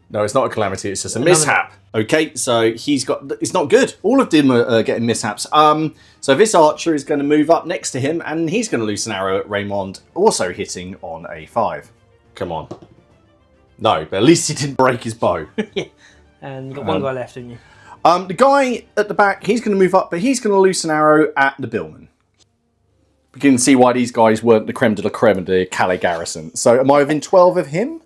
No, it's not a calamity. It's just a mishap. Okay, so he's got. It's not good. All of them are getting mishaps. So this archer is going to move up next to him, and he's going to loose an arrow at Raymond, also hitting on a 5. Come on. No, but at least he didn't break his bow. Yeah. And you've got one guy left, haven't you? The guy at the back, he's going to move up, but he's going to loose an arrow at the billman. You can see why these guys weren't the creme de la creme of the Calais garrison. So am I within 12 of him?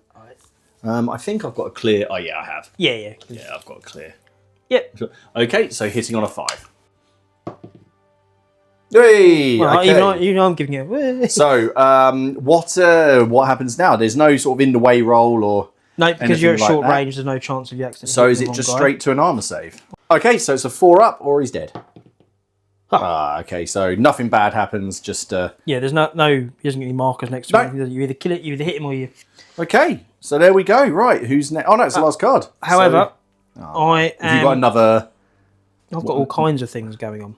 I think I've got a clear. Oh yeah, I have. Yeah. Yeah, I've got a clear. Yep. Okay, so hitting on a 5. Hey, Well, okay. you know I'm giving you. So what happens now? There's no sort of in the way roll or No, because you're at anything like short that? range. There's no chance of you accidentally. So is hitting it the just wrong guy. straight to an armor save? Okay, so it's a 4 up or he's dead. Oh. Okay, so nothing bad happens. Just Yeah, there's no. He doesn't get any markers next to him. You either kill it, you either hit him, or you. okay. So there we go. Right, who's next? Oh no, it's the last card. However, So, I am. have you got another? I've got all kinds of things going on.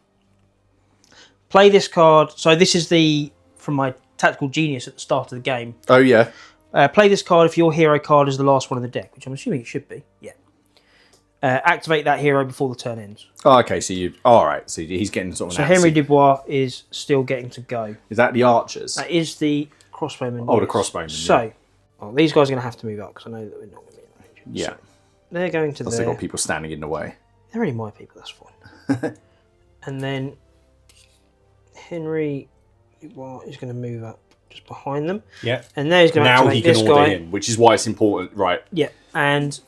Play this card. So this is from my tactical genius at the start of the game. Oh yeah. Play this card if your hero card is the last one in the deck, which I'm assuming it should be. Yeah. Activate that hero before the turn ends. Oh, okay, so you. All right, so he's getting sort of. So Henry Dubois is still getting to go. Is that the archers? That is the crossbowman. Oh, the crossbowman. So, these guys are going to have to move up because I know that we're not going to be in range. Yeah. So, they're going to Plus there. they've got people standing in the way. They're only my people, that's fine. And then Henry Dubois is going to move up just behind them. Yeah. And now he's going to Now activate he can this order guy. him, which is why it's important, right? Yeah, and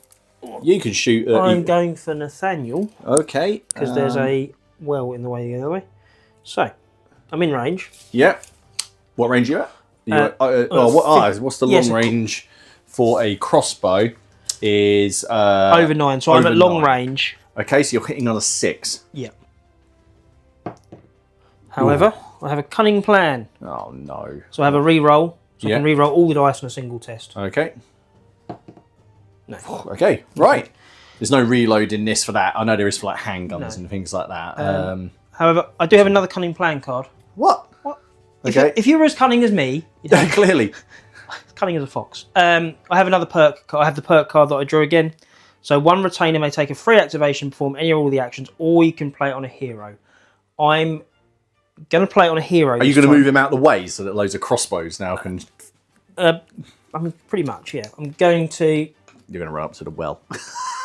You can shoot. I'm going for Nathaniel Okay. because there's a well in the way the other way. So, I'm in range. Yeah. What range are you at? What's the long range for a crossbow? Is Over 9, so I'm over at long 9. range. Okay, so you're hitting on a 6. Yeah. However, I have a cunning plan. Oh no. So I have a re-roll. So Yeah. I can re-roll all the dice on a single test. Okay. No. Okay. Right. There's no reload in this for that. I know there is for like handguns and things like that. However, I do have another cunning plan card. What? Okay. If you were as cunning as me, Clearly. cunning as a fox. I have another perk. I have the perk card that I drew again. So one retainer may take a free activation, perform any or all the actions, or you can play it on a hero. I'm going to play it on a hero. Are you going to move him out of the way so that loads of crossbows now can... I mean, pretty much, yeah. I'm going to... You're going to run up to the well.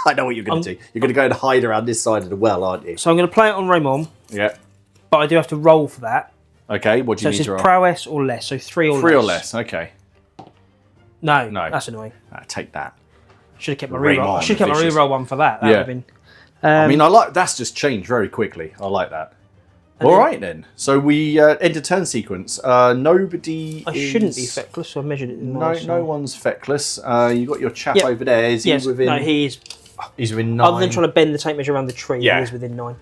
I know what you're going to do. You're going to go and hide around this side of the well, aren't you? So I'm going to play it on Raymond, Yeah. but I do have to roll for that. Okay, what do So you it need says to roll? prowess or less, so 3 or less. 3 or less, okay. No, No. that's annoying. Take that. Should have kept my Raymond, reroll. I should have kept my vicious. reroll one for that. That Yeah. would have been... I mean, I like that's just changed very quickly. I like that. All right then. So we end a turn sequence. Nobody. I shouldn't be feckless, so I measured it in No one's feckless. You got your chap Yep. over there. Is he Yes, within? no, he is. He's within 9. Other than trying to bend the tape measure around the tree, Yeah. he is within 9.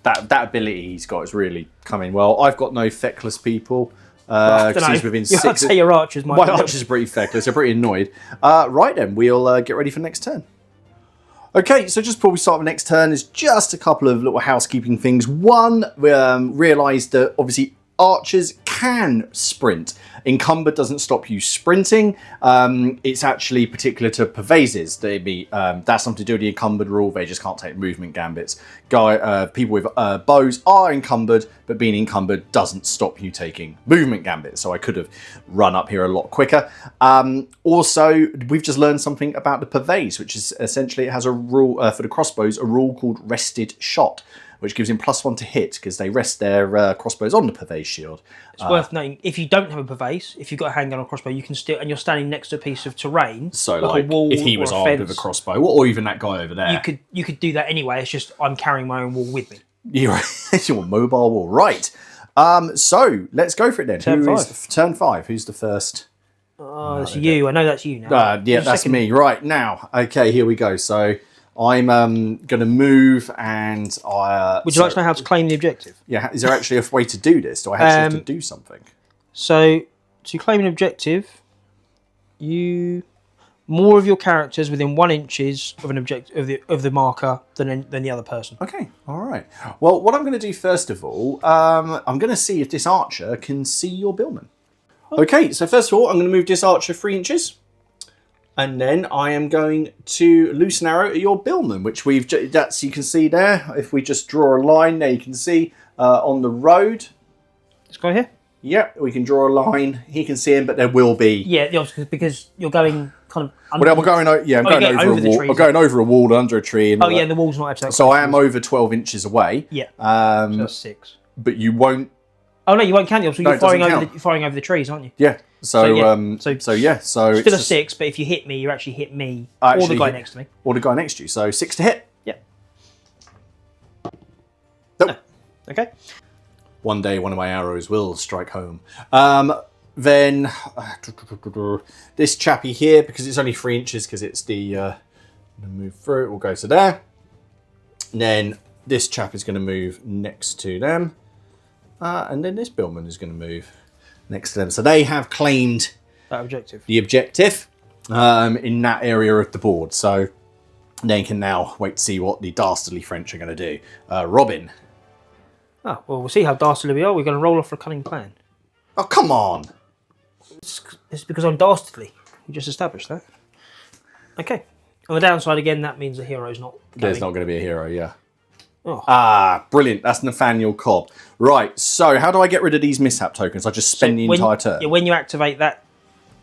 That ability he's got is really coming well. I've got no feckless people because he's within 6. I'd say your archers might My be archers are pretty feckless. They're pretty annoyed. Right then, we'll get ready for next turn. Okay, so just before we start the next turn, there's just a couple of little housekeeping things. One, realised that obviously archers can sprint. Encumbered doesn't stop you sprinting. It's actually particular to pervases. That's something to do with the encumbered rule. They just can't take movement gambits. People with bows are encumbered, but being encumbered doesn't stop you taking movement gambits. So I could have run up here a lot quicker. Also, we've just learned something about the purvase, which is essentially it has a rule for the crossbows, a rule called rested shot, which gives him +1 to hit because they rest their crossbows on the purvey shield. It's worth noting, if you don't have a purvey, if you've got a handgun or crossbow, you can still, and you're standing next to a piece of terrain, So, like like, a wall if he was or a armed fence, with a crossbow, or even that guy over there, you could do that anyway. It's just I'm carrying my own wall with me. You're mobile wall, right? So let's go for it then. Turn 5. Turn 5? Who's the first? Oh, it's you. I know that's you now. Yeah, that's me. Right now. Okay, here we go. So I'm going to move, and Would you like to know how to claim the objective? Yeah, is there actually a way to do this? Do I actually have to do something? So to claim an objective, more of your characters within 1 inches of an objective of the marker than the other person. Okay, all right. Well, what I'm going to do first of all, I'm going to see if this archer can see your billman. Okay, so first of all, I'm going to move this archer 3 inches. And then I am going to loose an arrow at your billman, which you can see there. If we just draw a line there, you can see on the road. This guy here? Yep, we can draw a line. He can see him, but there will be... Yeah, because you're going kind of... Under well, I'm going over a wall. I'm going over a wall under a tree. And the wall's not actually... So I am over 12 inches away. Yeah, so that's 6. But you won't... Oh, no, you won't count. So you're firing over the trees, aren't you? Yeah. So still a 6, but if you hit me, you actually hit me or the guy next to me. Or the guy next to you. So 6 to hit. Yeah. Nope. No. Okay. One day, one of my arrows will strike home. Then this chappy here, because it's only 3 inches, because it's the move through it. We'll go to there. And then this chap is going to move next to them, and then this billman is going to move next to them. So they have claimed that objective. The objective in that area of the board. So they can now wait to see what the dastardly French are going to do. Robin. Oh, well, we'll see how dastardly we are. We're going to roll off for a cunning plan. Oh, come on. It's because I'm dastardly. You just established that. Okay. On the downside, again, that means the hero's not going. There's not going to be a hero, yeah. Oh. Ah, brilliant. That's Nathaniel Cobb. Right, so how do I get rid of these mishap tokens? I just spend the entire turn. Yeah, when you activate that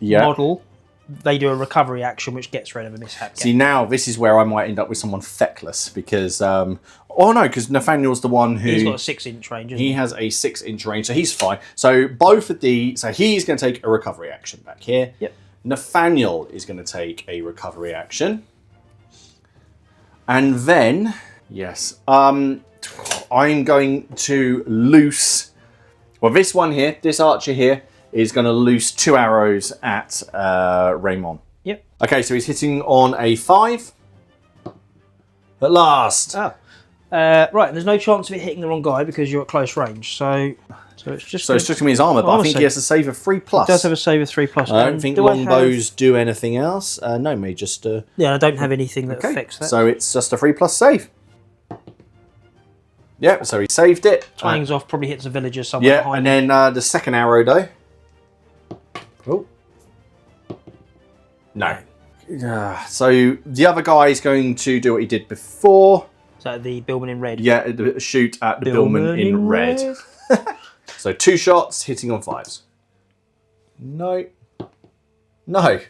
model, they do a recovery action which gets rid of a mishap. See, now this is where I might end up with someone feckless because... because Nathaniel's the one who... He's got a 6-inch range, isn't he? He has a 6-inch range, so he's fine. So both of the... So he's going to take a recovery action back here. Yep. Nathaniel is going to take a recovery action. And then... Yes. I'm going to loose... Well, this one here, this archer here, is going to loose 2 arrows at Raymond. Yep. Okay, so he's hitting on a 5. At last. Oh. Right, and there's no chance of it hitting the wrong guy because you're at close range. So it's just... So it's just going to be his armour, but I think he has to save a 3+. He does have a save of 3+. I don't think longbows do anything else. No, may just... Yeah, I don't have anything that affects that. So it's just a 3+ save. Yep, so he saved it. Twangs off, probably hits a villager somewhere behind and then the second arrow, though. Oh. No. So the other guy is going to do what he did before. So the billman in red. Yeah, shoot at the billman in red. So 2 shots, hitting on 5s. No. No.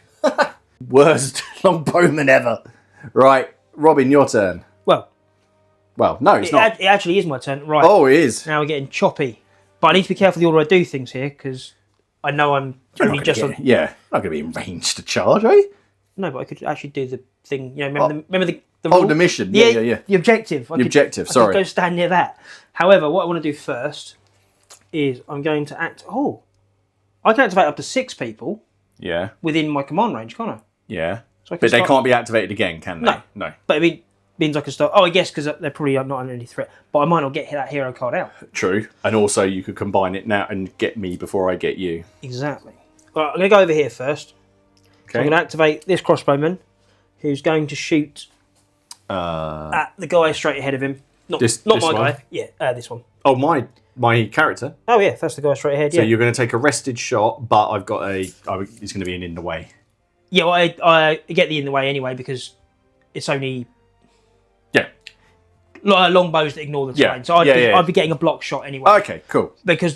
Worst longbowman ever. Right, Robin, your turn. Well, no, it's not. It actually is my turn. Right. Oh, it is. Now we're getting choppy. But I need to be careful the order I do things here, because I know I'm only just on... Yeah, not going to be in range to charge, are you? No, but I could actually do the thing. You know, remember the rule? The mission. Yeah. The objective. I could go stand near that. However, what I want to do first is I'm going to I can activate up to 6 people. Yeah. Within my command range, can't I? Yeah. So but they can't be activated again, can they? No. But I means I can start... Oh, I guess because they're probably not under any threat. But I might not get that hero card out. True. And also you could combine it now and get me before I get you. Exactly. Right, I'm going to go over here first. Okay. So I'm going to activate this crossbowman, who's going to shoot at the guy straight ahead of him. Not my guy. Yeah, this one. Oh, my character? Oh, yeah, that's the guy straight ahead, So you're going to take a rested shot, but I've got he's going to be in the way. Yeah, well, I get the in the way anyway, because it's only... Yeah. Longbows that ignore the terrain. So I'd be getting a block shot anyway. Okay, cool.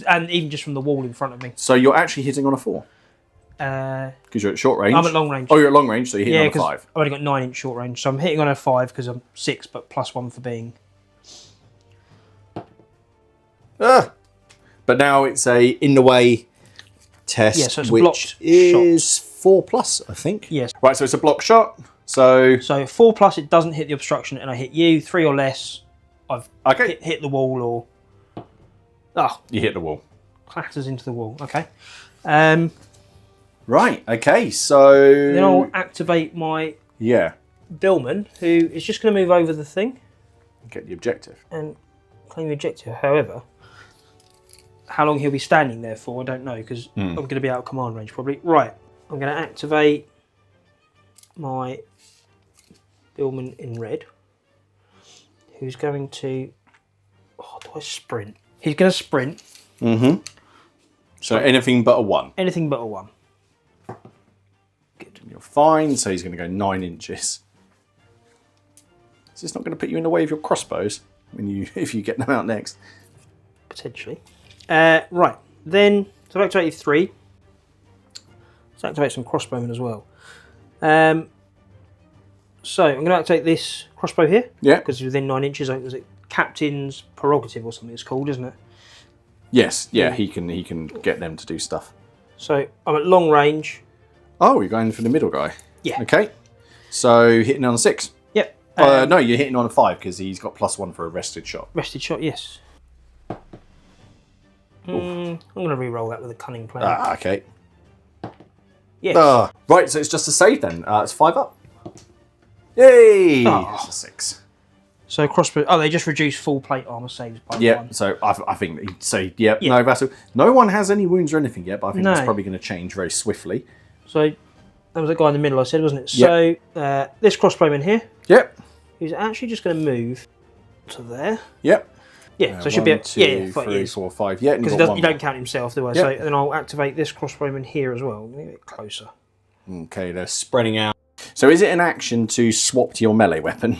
And even just from the wall in front of me. So you're actually hitting on a 4? Because you're at short range. I'm at long range. Oh, you're at long range, so you're hitting on a 5. I've only got 9-inch short range, so I'm hitting on a 5 because I'm 6, but +1 for being... But now it's a in the way test, Yeah, so it's a which blocked is 4+, I think. Yes. Right, so it's a block shot. So 4+, it doesn't hit the obstruction, and I hit you. 3 or less, I've hit the wall, or you hit the wall. Clatters into the wall. Okay. Right. Okay. So Then I'll activate my Billman, who is just going to move over the thing get the objective and claim the objective. However, how long he'll be standing there for, I don't know, because I'm going to be out of command range probably. Right. I'm going to activate my Billman in red, who's going to... Oh, do I sprint? He's going to sprint. Mm-hmm. So anything but a 1. Anything but a 1. Good. You're fine. So he's going to go 9 inches. Is this not going to put you in the way of your crossbows if you get them out next? Potentially. Right. Then, so I've activated 3. Let's activate some crossbowmen as well. So I'm going to activate this crossbow here. Yeah. Because it's within 9 inches. I think it's Captain's Prerogative or something it's called, isn't it? Yes. Yeah. He can get them to do stuff. So I'm at long range. Oh, you're going for the middle guy. Yeah. Okay. So hitting on a 6. Yep. No, you're hitting on a 5 because he's got +1 for a rested shot. Rested shot, yes. I'm going to re-roll that with a cunning plan. Okay. Yes. Right, so it's just a save then. It's 5 up. Yay! That's a 6. So crossbow. Oh, they just reduce full plate armor saves by 1. So I think he'd say, no vassal. No one has any wounds or anything yet, but I think that's probably going to change very swiftly. So that was the guy in the middle I said, wasn't it? So this crossbowman here. Yep. He's actually just going to move to there. Yep. Yeah, so it should be 1, 2, 3, 4, 5. Yeah, because you don't count himself, do I? So then I'll activate this crossbowman here as well. Get a bit closer. Okay, they're spreading out. So is it an action to swap to your melee weapon?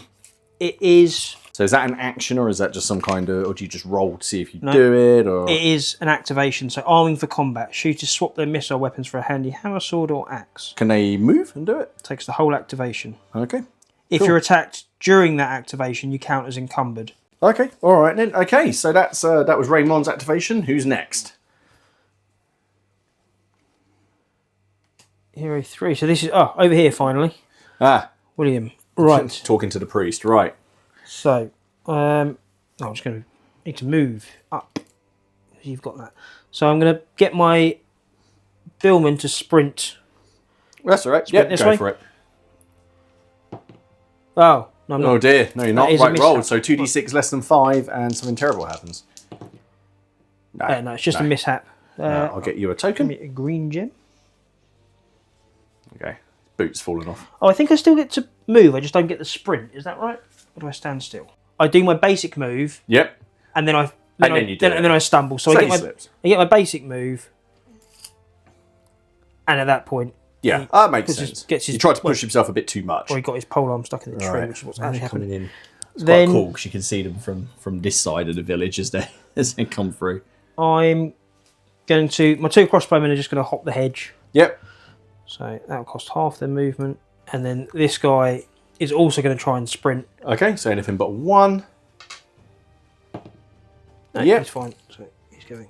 It is. So is that an action, or is that just some kind of, or do you just roll to see if you do it? Or it is an activation. So arming for combat, shooters swap their missile weapons for a handy hammer, sword, or axe. Can they move and do it? Takes the whole activation. Okay. If you're attacked during that activation, you count as encumbered. Okay, all right then. Okay, so that's that was Raymond's activation. Who's next? Hero 3. So this is over here finally. William. Right. Talking to the priest. Right. So I'm just going to need to move up. You've got that. So I'm going to get my Billman to sprint. That's all right. Yeah, go for it. Oh. No, I'm not. Oh dear, no, you're not. Right, roll. So 2d6 less than 5, and something terrible happens. No, it's just a mishap. I'll get you a token. Give me a green gem. Okay, boots falling off. Oh, I think I still get to move. I just don't get the sprint. Is that right? Or do I stand still? I do my basic move. Yep. And then I stumble. So I get my basic move. And at that point. Yeah, that makes sense. He tried to push himself a bit too much. Or he got his polearm stuck in the tree, which is what's actually happening. In. It's quite cool because you can see them from this side of the village as they come through. I'm going to... My 2 crossbowmen are just going to hop the hedge. Yep. So that'll cost half their movement. And then this guy is also going to try and sprint. Okay, so anything but 1. No, he's fine. So he's going...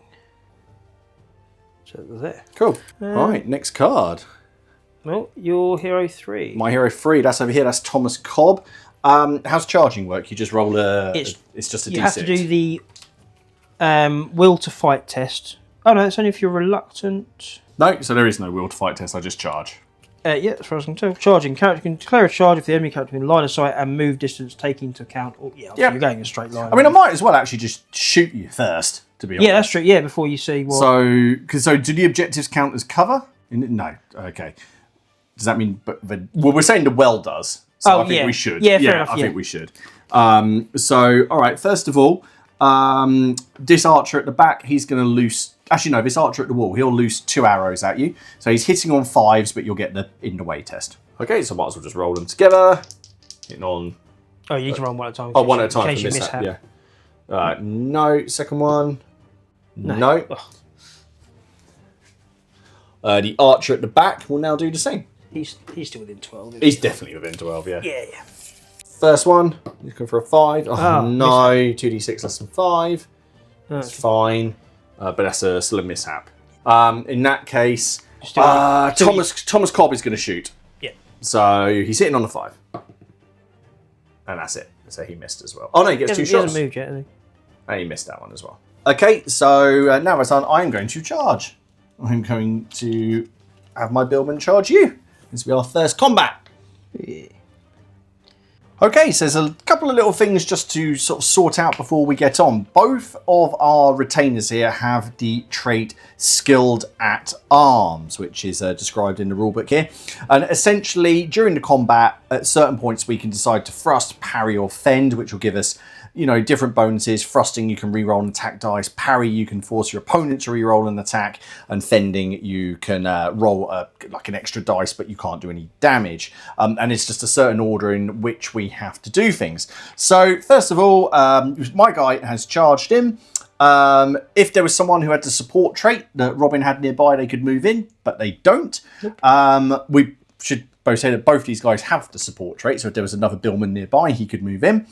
So there. Cool. Right, next card. Well, your hero 3. My hero 3, that's over here, that's Thomas Cobb. How's charging work? You just roll it's just a D6. You have to do the will to fight test. Oh no, it's only if you're reluctant. No, so there is no will to fight test, I just charge. Yeah, that's what I was going to tell. Charging. Character can declare a charge if the enemy character is in line of sight and move distance taking into account. You're going in a straight line. I mean, I might as well actually just shoot you first, to be honest. Yeah, that's true. Yeah, before you see what... So do the objectives count as cover? No. Okay. Does that mean... Well, we're saying the well does. So I think we should. Yeah, fair enough. I think we should. So, all right. First of all, this archer at the back, he's going to loose... Actually, no, this archer at the wall, he'll loose 2 arrows at you. So he's hitting on 5s, but you'll get the in the way test. Okay, so I might as well just roll them together. Hitting on... Oh, you need to roll one at a time. Oh, one at a time for mishap, yeah. No, second one. No. The archer at the back will now do the same. He's still within 12. He's definitely within 12, yeah. Yeah. First one, he's going for a 5. Oh, no, 2d6 less than 5. It's fine, but that's still a mishap. In that case, Thomas Cobb is going to shoot. Yeah. So he's hitting on a 5. And that's it. So he missed as well. Oh no, he gets 2 shots. He hasn't moved yet, has he? And he missed that one as well. Okay, so now it's on. I'm going to charge. I'm going to have my Billman charge you. This will be our first combat. Yeah. Okay, so there's a couple of little things just to sort of sort out before we get on. Both of our retainers here have the trait Skilled at Arms, which is described in the rulebook here. And essentially, during the combat, at certain points, we can decide to thrust, parry, or fend, which will give us, you know, different bonuses. Thrusting, you can reroll an attack dice. Parry, you can force your opponent to reroll an attack. And fending, you can roll like an extra dice, but you can't do any damage. And it's just a certain order in which we have to do things. So first of all, my guy has charged him. If there was someone who had the support trait that Robin had nearby, they could move in, but they don't. Nope. We should both say that both these guys have the support trait. So if there was another Billman nearby, he could move in.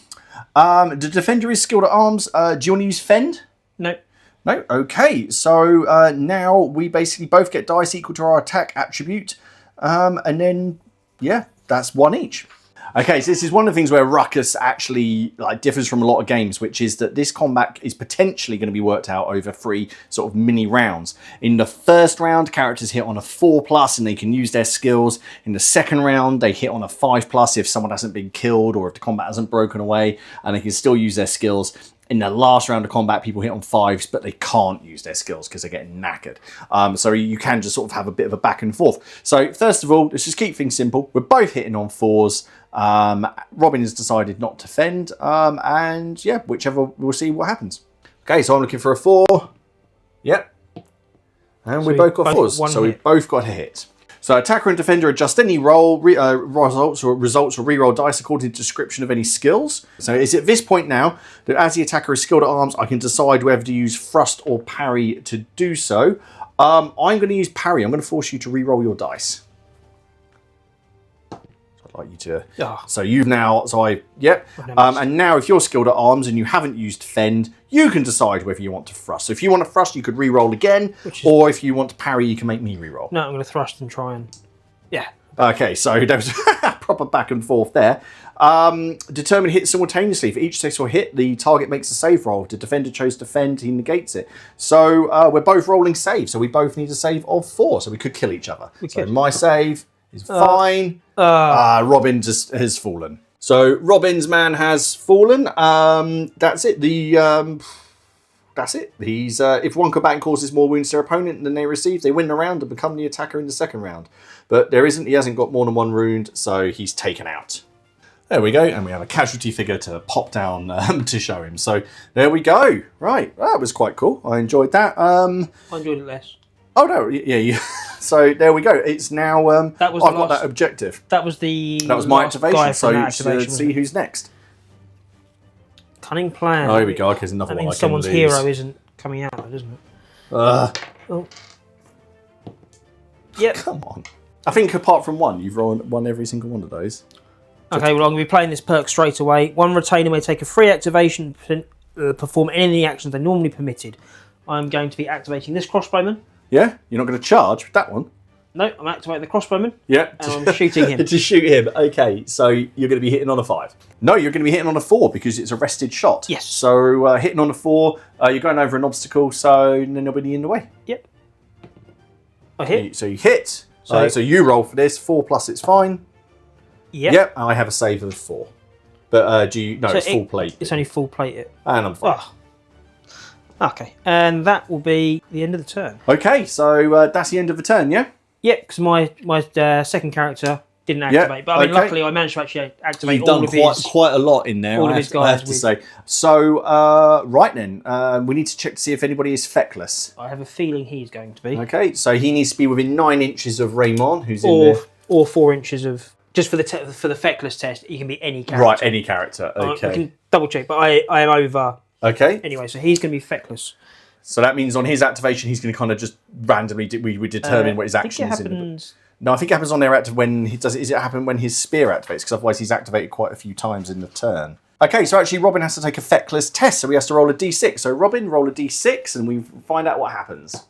The defender is Skilled at Arms. Do you want to use fend? No. No? Okay. So now we basically both get dice equal to our attack attribute. And then, yeah, that's 1 each. Okay, so this is one of the things where Ruckus actually differs from a lot of games, which is that this combat is potentially going to be worked out over 3 sort of mini rounds. In the first round, characters hit on a 4+ and they can use their skills. In the second round, they hit on a 5+ if someone hasn't been killed or if the combat hasn't broken away, and they can still use their skills. In the last round of combat, people hit on 5s, but they can't use their skills because they're getting knackered. So you can just sort of have a bit of a back and forth. So first of all, let's just keep things simple. We're both hitting on 4s. Robin has decided not to fend. And yeah, whichever, we'll see what happens. Okay, so I'm looking for a 4. Yep. And so we both got 4s. So we both got a hit. So attacker and defender adjust any roll, results or reroll dice according to description of any skills. So it's at this point now that as the attacker is skilled at arms, I can decide whether to use thrust or parry to do so. I'm going to use parry. I'm going to force you to reroll your dice. So I'd like you to... Oh. So you've now... Yep. And now if you're skilled at arms and you haven't used fend, you can decide whether you want to thrust. So if you want to thrust, you could re-roll again. Or if you want to parry, you can make me re-roll. No, I'm going to thrust and try and... Yeah. Okay, so there was proper back and forth there. Determine hit simultaneously. For each successful hit, the target makes a save roll. If the defender chose to fend, he negates it. So we're both rolling save. So we both need a save of 4. So we could kill each other. So my save is fine. Robin just has fallen. So Robin's man has fallen. That's it. That's it. He's if one combatant causes more wounds to their opponent than they receive, they win the round and become the attacker in the second round. But he hasn't got more than 1 wound, so he's taken out. There we go, and we have a casualty figure to pop down to show him. So there we go. Right, that was quite cool. I enjoyed that. I enjoyed it less. Oh no, yeah. So there we go. It's now. I've got that objective. That was my activation. So see who's next. Cunning plan. Oh, here we go. Okay, there's another one. Means someone's hero isn't coming out, doesn't it? Oh. Yep. Come on. I think apart from one, you've won every single one of those. Okay, well, I'm going to be playing this perk straight away. One retainer may take a free activation, perform any of the actions they normally permitted. I'm going to be activating this crossbowman. Yeah? You're not going to charge with that one? No, I'm activating the crossbowman. Yeah. And I'm shooting him. To shoot him. Okay, so you're going to be hitting on a 5. No, you're going to be hitting on a 4 because it's a rested shot. Yes. So hitting on a 4, you're going over an obstacle, so then nobody in the way. Yep. I hit. So you hit. So you roll for this. 4+, it's fine. Yep. Yep, I have a save of 4. But it's full plate. It's only full plate it. And I'm fine. Oh. Okay, and that will be the end of the turn. Okay, so that's the end of the turn, yeah? Yeah, because my second character didn't activate. But I mean, luckily I managed to actually activate all of his... You've done quite a lot in there, all of his guys, I have to say. So, right then, we need to check to see if anybody is feckless. I have a feeling he's going to be. Okay, so he needs to be within 9 inches of Raymond, who's in there. Or 4 inches of... Just for the feckless test, he can be any character. Right, any character, okay. I can double check, but I am over... Okay. Anyway, so he's going to be feckless. So that means on his activation, he's going to kind of just randomly we determine what his action is. No, I think it happens on there when he does it. Is it happen when his spear activates? Because otherwise he's activated quite a few times in the turn. Okay, so actually Robin has to take a feckless test, so he has to roll a d6. So Robin, roll a d6 and we find out what happens.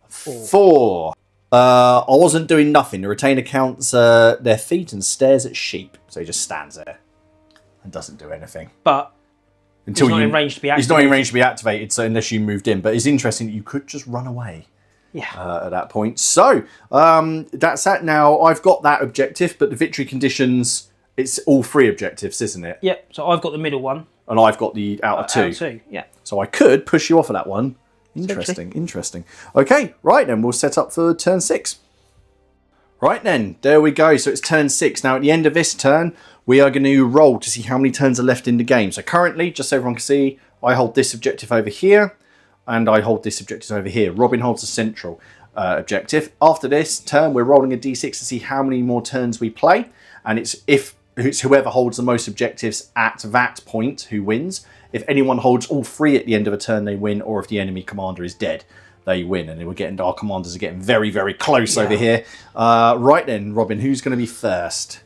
4. I wasn't doing nothing. The retainer counts their feet and stares at sheep. So he just stands there and doesn't do anything. But until he's not in range to be activated. He's not in range to be activated, so unless you moved in. But it's interesting that you could just run away. Yeah. At that point. So that's that. Now I've got that objective, but the victory conditions, it's all 3 objectives, isn't it? Yep. So I've got the middle one. And I've got the out of 2. Out of 2, yeah. So I could push you off of that one. Interesting, interesting. Okay, right then, we'll set up for turn 6. Right then, there we go. So it's turn 6. Now at the end of this turn, we are going to roll to see how many turns are left in the game. So currently, just so everyone can see, I hold this objective over here, and I hold this objective over here. Robin holds the central objective. After this turn, we're rolling a d6 to see how many more turns we play, and it's whoever holds the most objectives at that point who wins. If anyone holds all 3 at the end of a turn, they win, or if the enemy commander is dead, they win. And our commanders are getting very, very close over here. Right then, Robin, who's going to be first?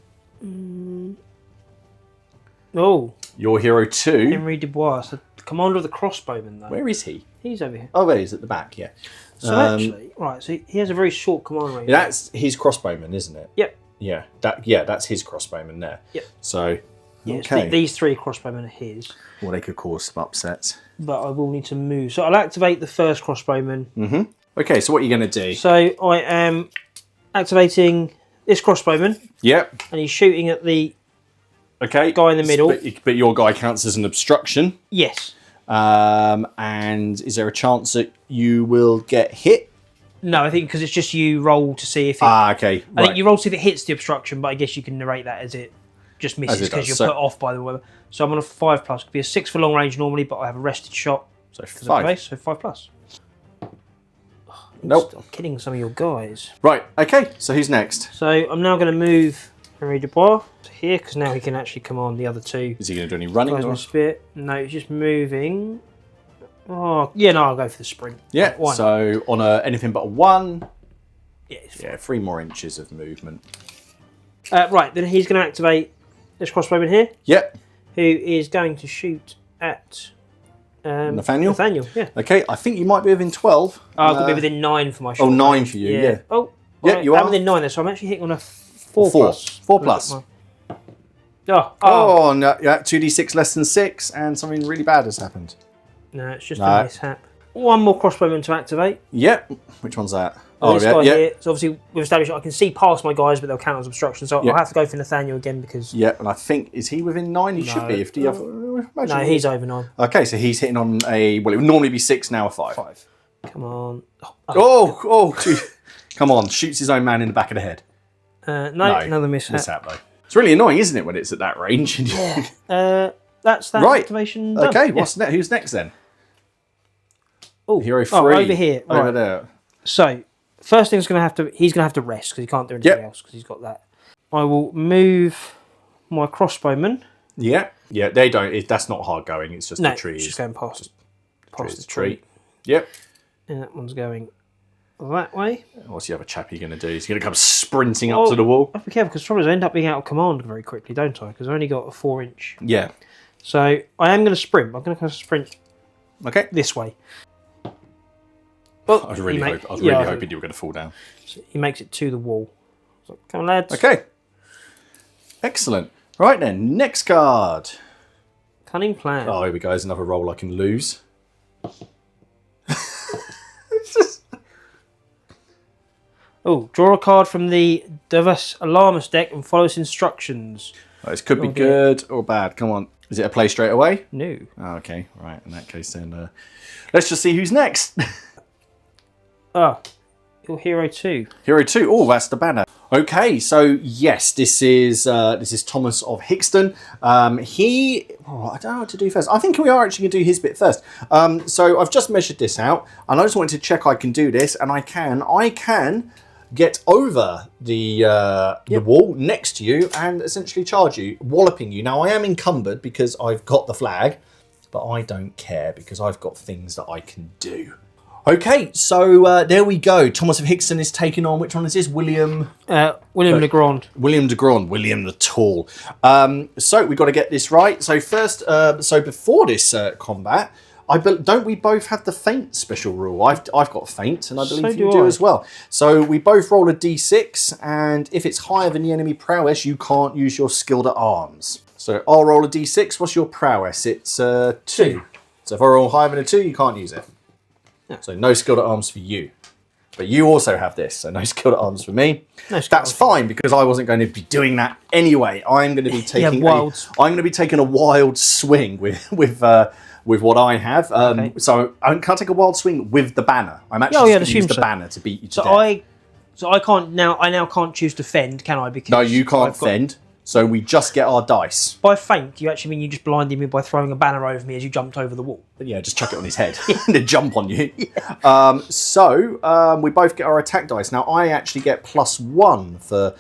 Oh. Your hero 2. Henry Dubois, the commander of the crossbowmen, though. Where is he? He's over here. Oh, there he is at the back, yeah. So actually, right, so he has a very short command range. That's his crossbowman, isn't it? Yep. Yeah, that's his crossbowman there. Yep. So, yes, okay. these 3 crossbowmen are his. Well, they could cause some upsets. But I will need to move. So I'll activate the first crossbowman. Mm-hmm. Okay, so what are you going to do? So I am activating this crossbowman. Yep. And he's shooting at the guy in the middle. But your guy counts as an obstruction. Yes. And is there a chance that you will get hit? No, I think because it's just you roll to see if it... okay. I think you roll to see if it hits the obstruction, but I guess you can narrate that as it just misses because you're put off by the weather. So I'm on a 5+. Could be a 6 for long range normally, but I have a rested shot. So 5. So 5+. Nope. I'm kidding some of your guys. Right, okay. So who's next? So I'm now going to move Henry Dubois to here because now he can actually command the other 2. Is he going to do any running? Guys, my spear. No, he's just moving. Oh, yeah, no, I'll go for the sprint. Yeah, so on anything but a 1. Yeah, 3 more inches of movement. Right, then he's going to activate this crossbowman here. Yep. Who is going to shoot at Nathaniel? Nathaniel, yeah. Okay, I think you might be within 12. I've got to be within 9 for my shot. Oh, 9 for you, yeah. Oh, yeah, you are. I'm within 9 there, so I'm actually hitting on a 4+. 4+. Oh, no, yeah, 2d6 less than 6, and something really bad has happened. No, it's just a mishap. 1 more crossbowman to activate. Yep. Which one's that? This guy here. So obviously we've established I can see past my guys, but they'll count as obstruction. So I'll have to go for Nathaniel again because... Yeah, and I think, is he within 9? He should be. If no, he's over 9. Okay, so he's hitting on a... Well, it would normally be 6, now a 5. 5. Come on. Come on. Shoots his own man in the back of the head. No, another mishap. Though. It's really annoying, isn't it, when it's at that range? Yeah. That's that activation done. Okay, who's next then? Oh, hero 3. over here. Over there. So, first thing he's going to have to rest because he can't do anything else because he's got that. I will move my crossbowman. Yeah, they don't. That's not hard going. It's just the tree. It's just going past the tree. Yep. And that one's going that way. What's the other chappie going to do? He's going to come sprinting up to the wall. I have to be careful because trouble is I end up being out of command very quickly, don't I? Because I only got a 4-inch. Yeah. So I am going to sprint. I'm going to sprint. Okay. This way. Well, I was really hoping you were going to fall down. So he makes it to the wall. So, come on, lads. Okay. Excellent. Right then, next card. Cunning plan. Oh, here we go. There's another roll I can lose. Oh, draw a card from the Davos Alarmus deck and follow its instructions. Well, this could be good or bad. Come on. Is it a play straight away? No. Oh, okay. Right. In that case, then let's just see who's next. Your hero 2. Hero 2. Oh, that's the banner. Okay, so yes, this is Thomas of Hixton. I don't know what to do first. I think we are actually going to do his bit first. So I've just measured this out, and I just wanted to check I can do this, and I can get over the wall next to you and essentially charge you, walloping you. Now I am encumbered because I've got the flag, but I don't care because I've got things that I can do. Okay, so there we go. Thomas of Hickson is taking on, which one is this? William Legrand. William de Grand, William the Tall. So we've got to get this right. So first, so before this combat, don't we both have the feint special rule? I've got feint, and I believe you do as well. So we both roll a d6, and if it's higher than the enemy prowess, you can't use your skilled at arms. So I'll roll a d6. What's your prowess? It's 2. So if I roll higher than a 2, you can't use it. Yeah. So no skilled at arms for you. But you also have this, so no skilled at arms for me. That's fine because I wasn't going to be doing that anyway. I'm going to be taking a wild swing with what I have. So can I take a wild swing with the banner? I'm actually going to use the banner to beat you to death. So I can't now. I now can't choose to fend, can I? Because no, you can't fend. So we just get our dice. By feint, you actually mean you just blinded me by throwing a banner over me as you jumped over the wall? But yeah, just chuck it on his head and then jump on you. Yeah. So we both get our attack dice. Now I actually get +1 for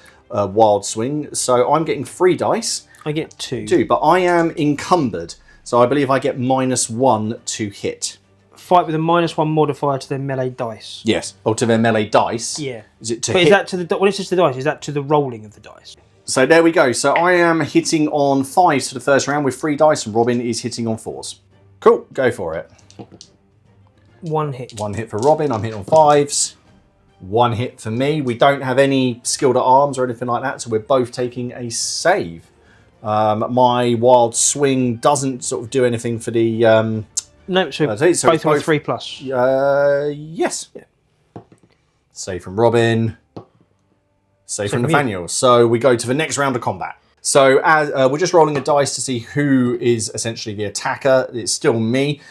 wild swing, so I'm getting 3 dice. I get 2. 2, but I am encumbered, so I believe I get -1 to hit. Fight with a -1 modifier to their melee dice. Yes, or to their melee dice. Yeah. Is it to but hit? Is that to the when it says the dice? Is that to the rolling of the dice? So there we go. So I am hitting on 5s for the first round with 3 dice, and Robin is hitting on 4s. Cool, go for it. 1 hit. 1 hit for Robin. I'm hitting on 5s. 1 hit for me. We don't have any skilled at arms or anything like that, so we're both taking a save. My wild swing doesn't sort of do anything for the. No, so both are 3+. Yes. Yeah. Save from Robin. Save from Nathaniel. So we go to the next round of combat. So as we're just rolling a dice to see who is essentially the attacker. It's still me.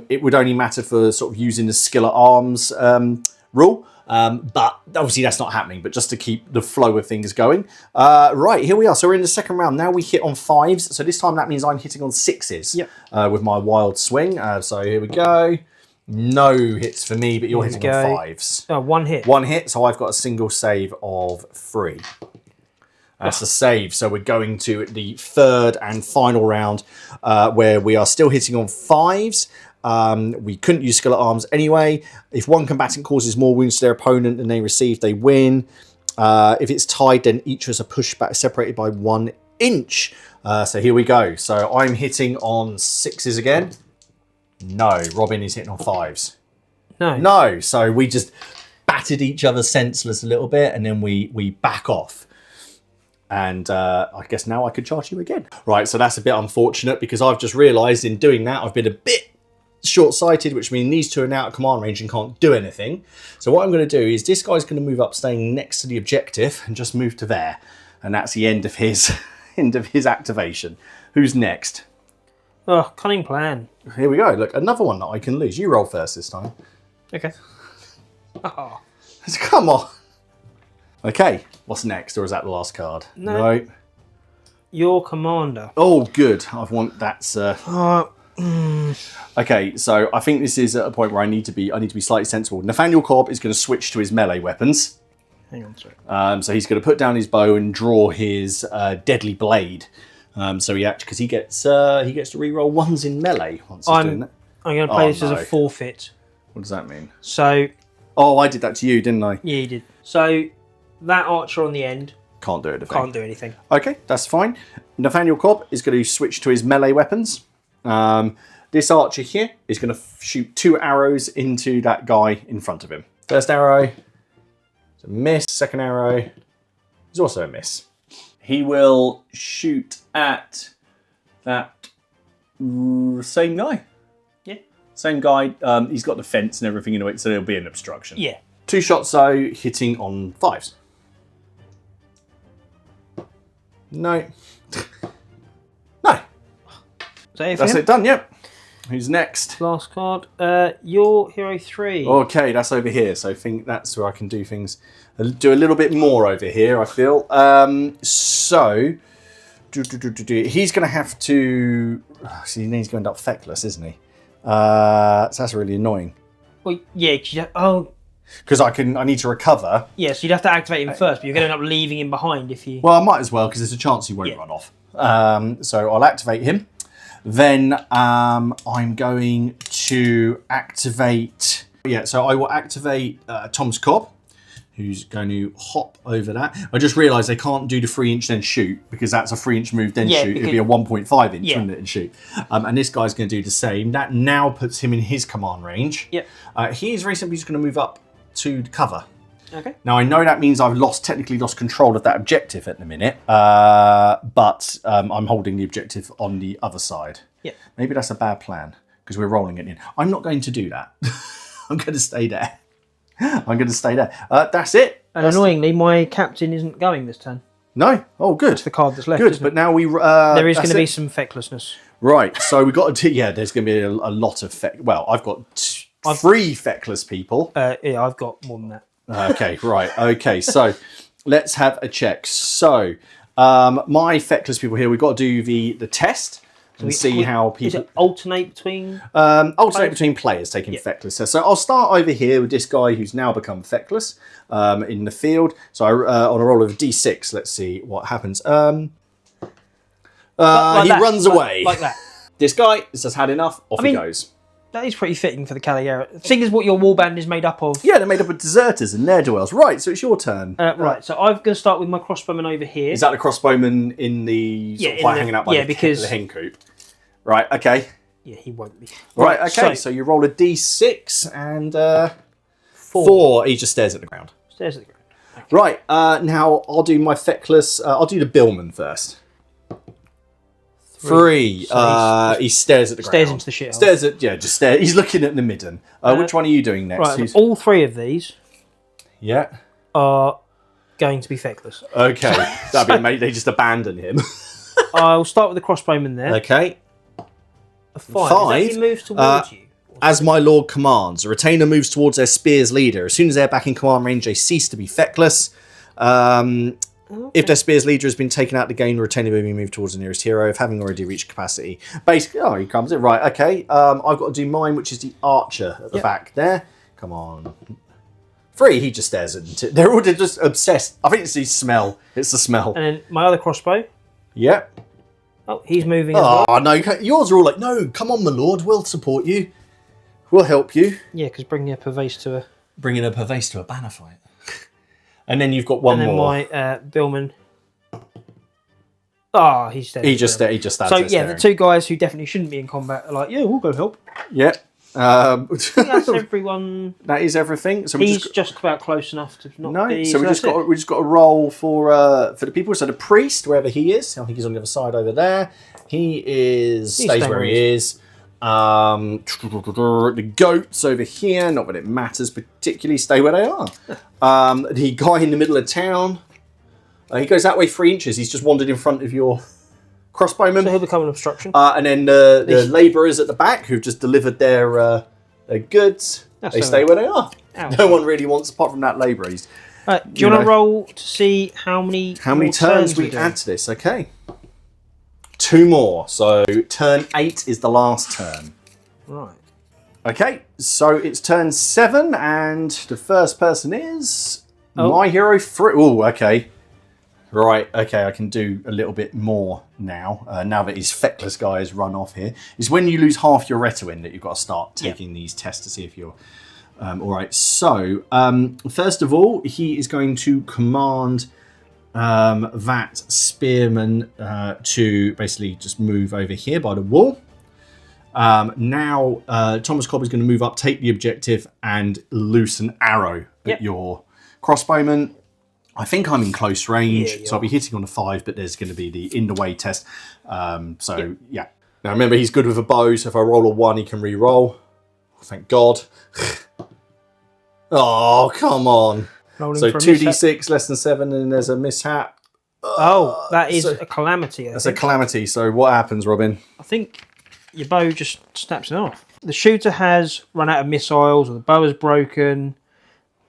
It would only matter for sort of using the skill at arms rule. But obviously that's not happening, but just to keep the flow of things going. Right, here we are. So we're in the second round. Now we hit on 5s. So this time that means I'm hitting on 6s with my wild swing. So here we go. No hits for me, but you're hitting on 5s. Oh, 1 hit. 1 hit, so I've got a single save of 3. That's a save. So we're going to the third and final round where we are still hitting on 5s. We couldn't use skill at arms anyway. If one combatant causes more wounds to their opponent than they receive, they win. If it's tied, then each is a pushback separated by 1 inch. So here we go. So I'm hitting on 6s again. No, Robin is hitting on 5s. No, so we just battered each other senseless a little bit, and then we back off. And I guess now I could charge you again. Right, so that's a bit unfortunate because I've just realised in doing that I've been a bit short-sighted, which means these two are now at command range and can't do anything. So what I'm going to do is this guy's going to move up, staying next to the objective, and just move to there. And that's the end of his activation. Who's next? Oh, cunning plan. Here we go. Look, another one that I can lose. You roll first this time. Okay. Oh. Come on. Okay, what's next? Or is that the last card? No. Your commander. Oh, good. That's. Okay, so I think this is at a point where I need to be slightly sensible. Nathaniel Cobb is going to switch to his melee weapons. Hang on a sec. So he's going to put down his bow and draw his deadly blade. So because he gets to reroll 1s in melee once he's doing that. I'm going to play this as a forfeit. What does that mean? So. Oh, I did that to you, didn't I? Yeah, you did. So that archer on the end can't do anything. Can't do anything. Okay, that's fine. Nathaniel Cobb is going to switch to his melee weapons. This archer here is going to shoot 2 arrows into that guy in front of him. First arrow is a miss. Second arrow is also a miss. He will shoot at that same guy. Yeah. Same guy. He's got the fence and everything in it, so there'll be an obstruction. Yeah. 2 shots though, hitting on 5s. No. No. That's it done, yep. Who's next? Last card. Your hero 3. Okay, that's over here. So I think that's where I can do things. Do a little bit more over here, I feel. So he's going to have to. See, he's going to end up feckless, isn't he? So that's really annoying. Well, yeah. Because I need to recover. Yeah, so you'd have to activate him first, but you're going to end up leaving him behind if you. Well, I might as well because there's a chance he won't run off. So I'll activate him. Then I'm going to activate Yeah, so I will activate Tom's Cobb, who's going to hop over that. I just realised they can't do the 3-inch then shoot, because that's a 3-inch move then shoot. It'd be a 1.5 inch, wouldn't it, and shoot. And this guy's going to do the same. That now puts him in his command range. Yep. He is recently just going to move up to cover. Okay. Now I know that means I've technically lost control of that objective at the minute, but I'm holding the objective on the other side. Yeah. Maybe that's a bad plan because we're rolling it in. I'm not going to do that. I'm going to stay there. I'm going to stay there. That's it. And annoyingly, my captain isn't going this turn. No. Oh, good. It's the card that's left. Good, but now we. There is going to be some fecklessness. Right. So we got to. Yeah, there's going to be a lot of Well, I've got 3 feckless people. Yeah, I've got more than that. Okay, right. Okay, so let's have a check. So my feckless people here, we've got to do the test and see how people... Is it alternate between... between players taking feckless tests. So I'll start over here with this guy who's now become feckless in the field. So on a roll of D6, let's see what happens. He runs away. Like that. This guy has just had enough. Off he goes. That is pretty fitting for the Caligari. Seeing as what your warband is made up of. Yeah, they're made up of deserters and ne'er-do-wells. Right, so it's your turn. Right, so I'm going to start with my crossbowman over here. Is that the crossbowman in the sort of hanging out by the hen coop? Right, okay. Yeah, he won't be. Right, okay, so you roll a d6 and 4. He just stares at the ground. Stares at the ground. Okay. Right, now I'll do my feckless. I'll do the billman first. 3. So he stares at the ground. Stares into the shit. Stares at, just stare. He's looking at the midden. Which one are you doing next? Right, all 3 of these are going to be feckless. Okay, that'd be amazing. They just abandon him. I'll start with the crossbowman there. Okay. A 5. He moves towards you. As my lord commands, a retainer moves towards their spear's leader. As soon as they're back in command range, they cease to be feckless. If their spear's leader has been taken out of the game, the retainer may be moved towards the nearest hero, if having already reached capacity. Basically, he comes in. Right, okay. I've got to do mine, which is the archer at the back there. Come on. 3, he just stares at it. They're all just obsessed. I think it's the smell. It's the smell. And then my other crossbow. Yep. Oh, he's moving as well. Oh, no. Yours are all like, no, come on, my lord. We'll support you. We'll help you. Yeah, because bringing a pervase to a... Bringing a pervase to a banner fight. And then you've got one more. And then my billman. Oh, he's dead. He just stands there. So yeah, the 2 guys who definitely shouldn't be in combat are like, yeah, we'll go help. Yeah. That's everyone. That is everything. So he's just about close enough to not be. So we just got a roll for the people. So the priest, wherever he is, I think he's on the other side over there. He stays where he is. The goats over here, not that it matters particularly, stay where they are. The guy in the middle of town, he goes that way 3 inches. He's just wandered in front of your crossbowman. So he'll become an obstruction. And then the labourers at the back who've just delivered their goods, they stay where they are. No one really wants, apart from that labourer. Do you want to roll to see how many turns we add to this? Okay. 2 more. So turn 8 is the last turn. Right. Okay, so it's turn 7, and the first person is my hero. Oh, okay. Right, okay, I can do a little bit more now. Now that his feckless guy has run off here. It's when you lose half your Retuin that you've got to start taking these tests to see if you're... all right, so first of all, he is going to command... that spearman to basically just move over here by the wall. Now Thomas Cobb is going to move up, take the objective, and loose an arrow at your crossbowman. I think I'm in close range, so I'll be hitting on a 5, but there's going to be the in the way test. Yeah. Now remember, he's good with a bow, so if I roll a 1, he can re-roll. Thank God. Oh, come on. Rolling so 2d6 less than 7, and there's a mishap. Oh, that is a calamity. That's a calamity. So what happens, Robin? I think your bow just snaps it off. The shooter has run out of missiles, or the bow is broken.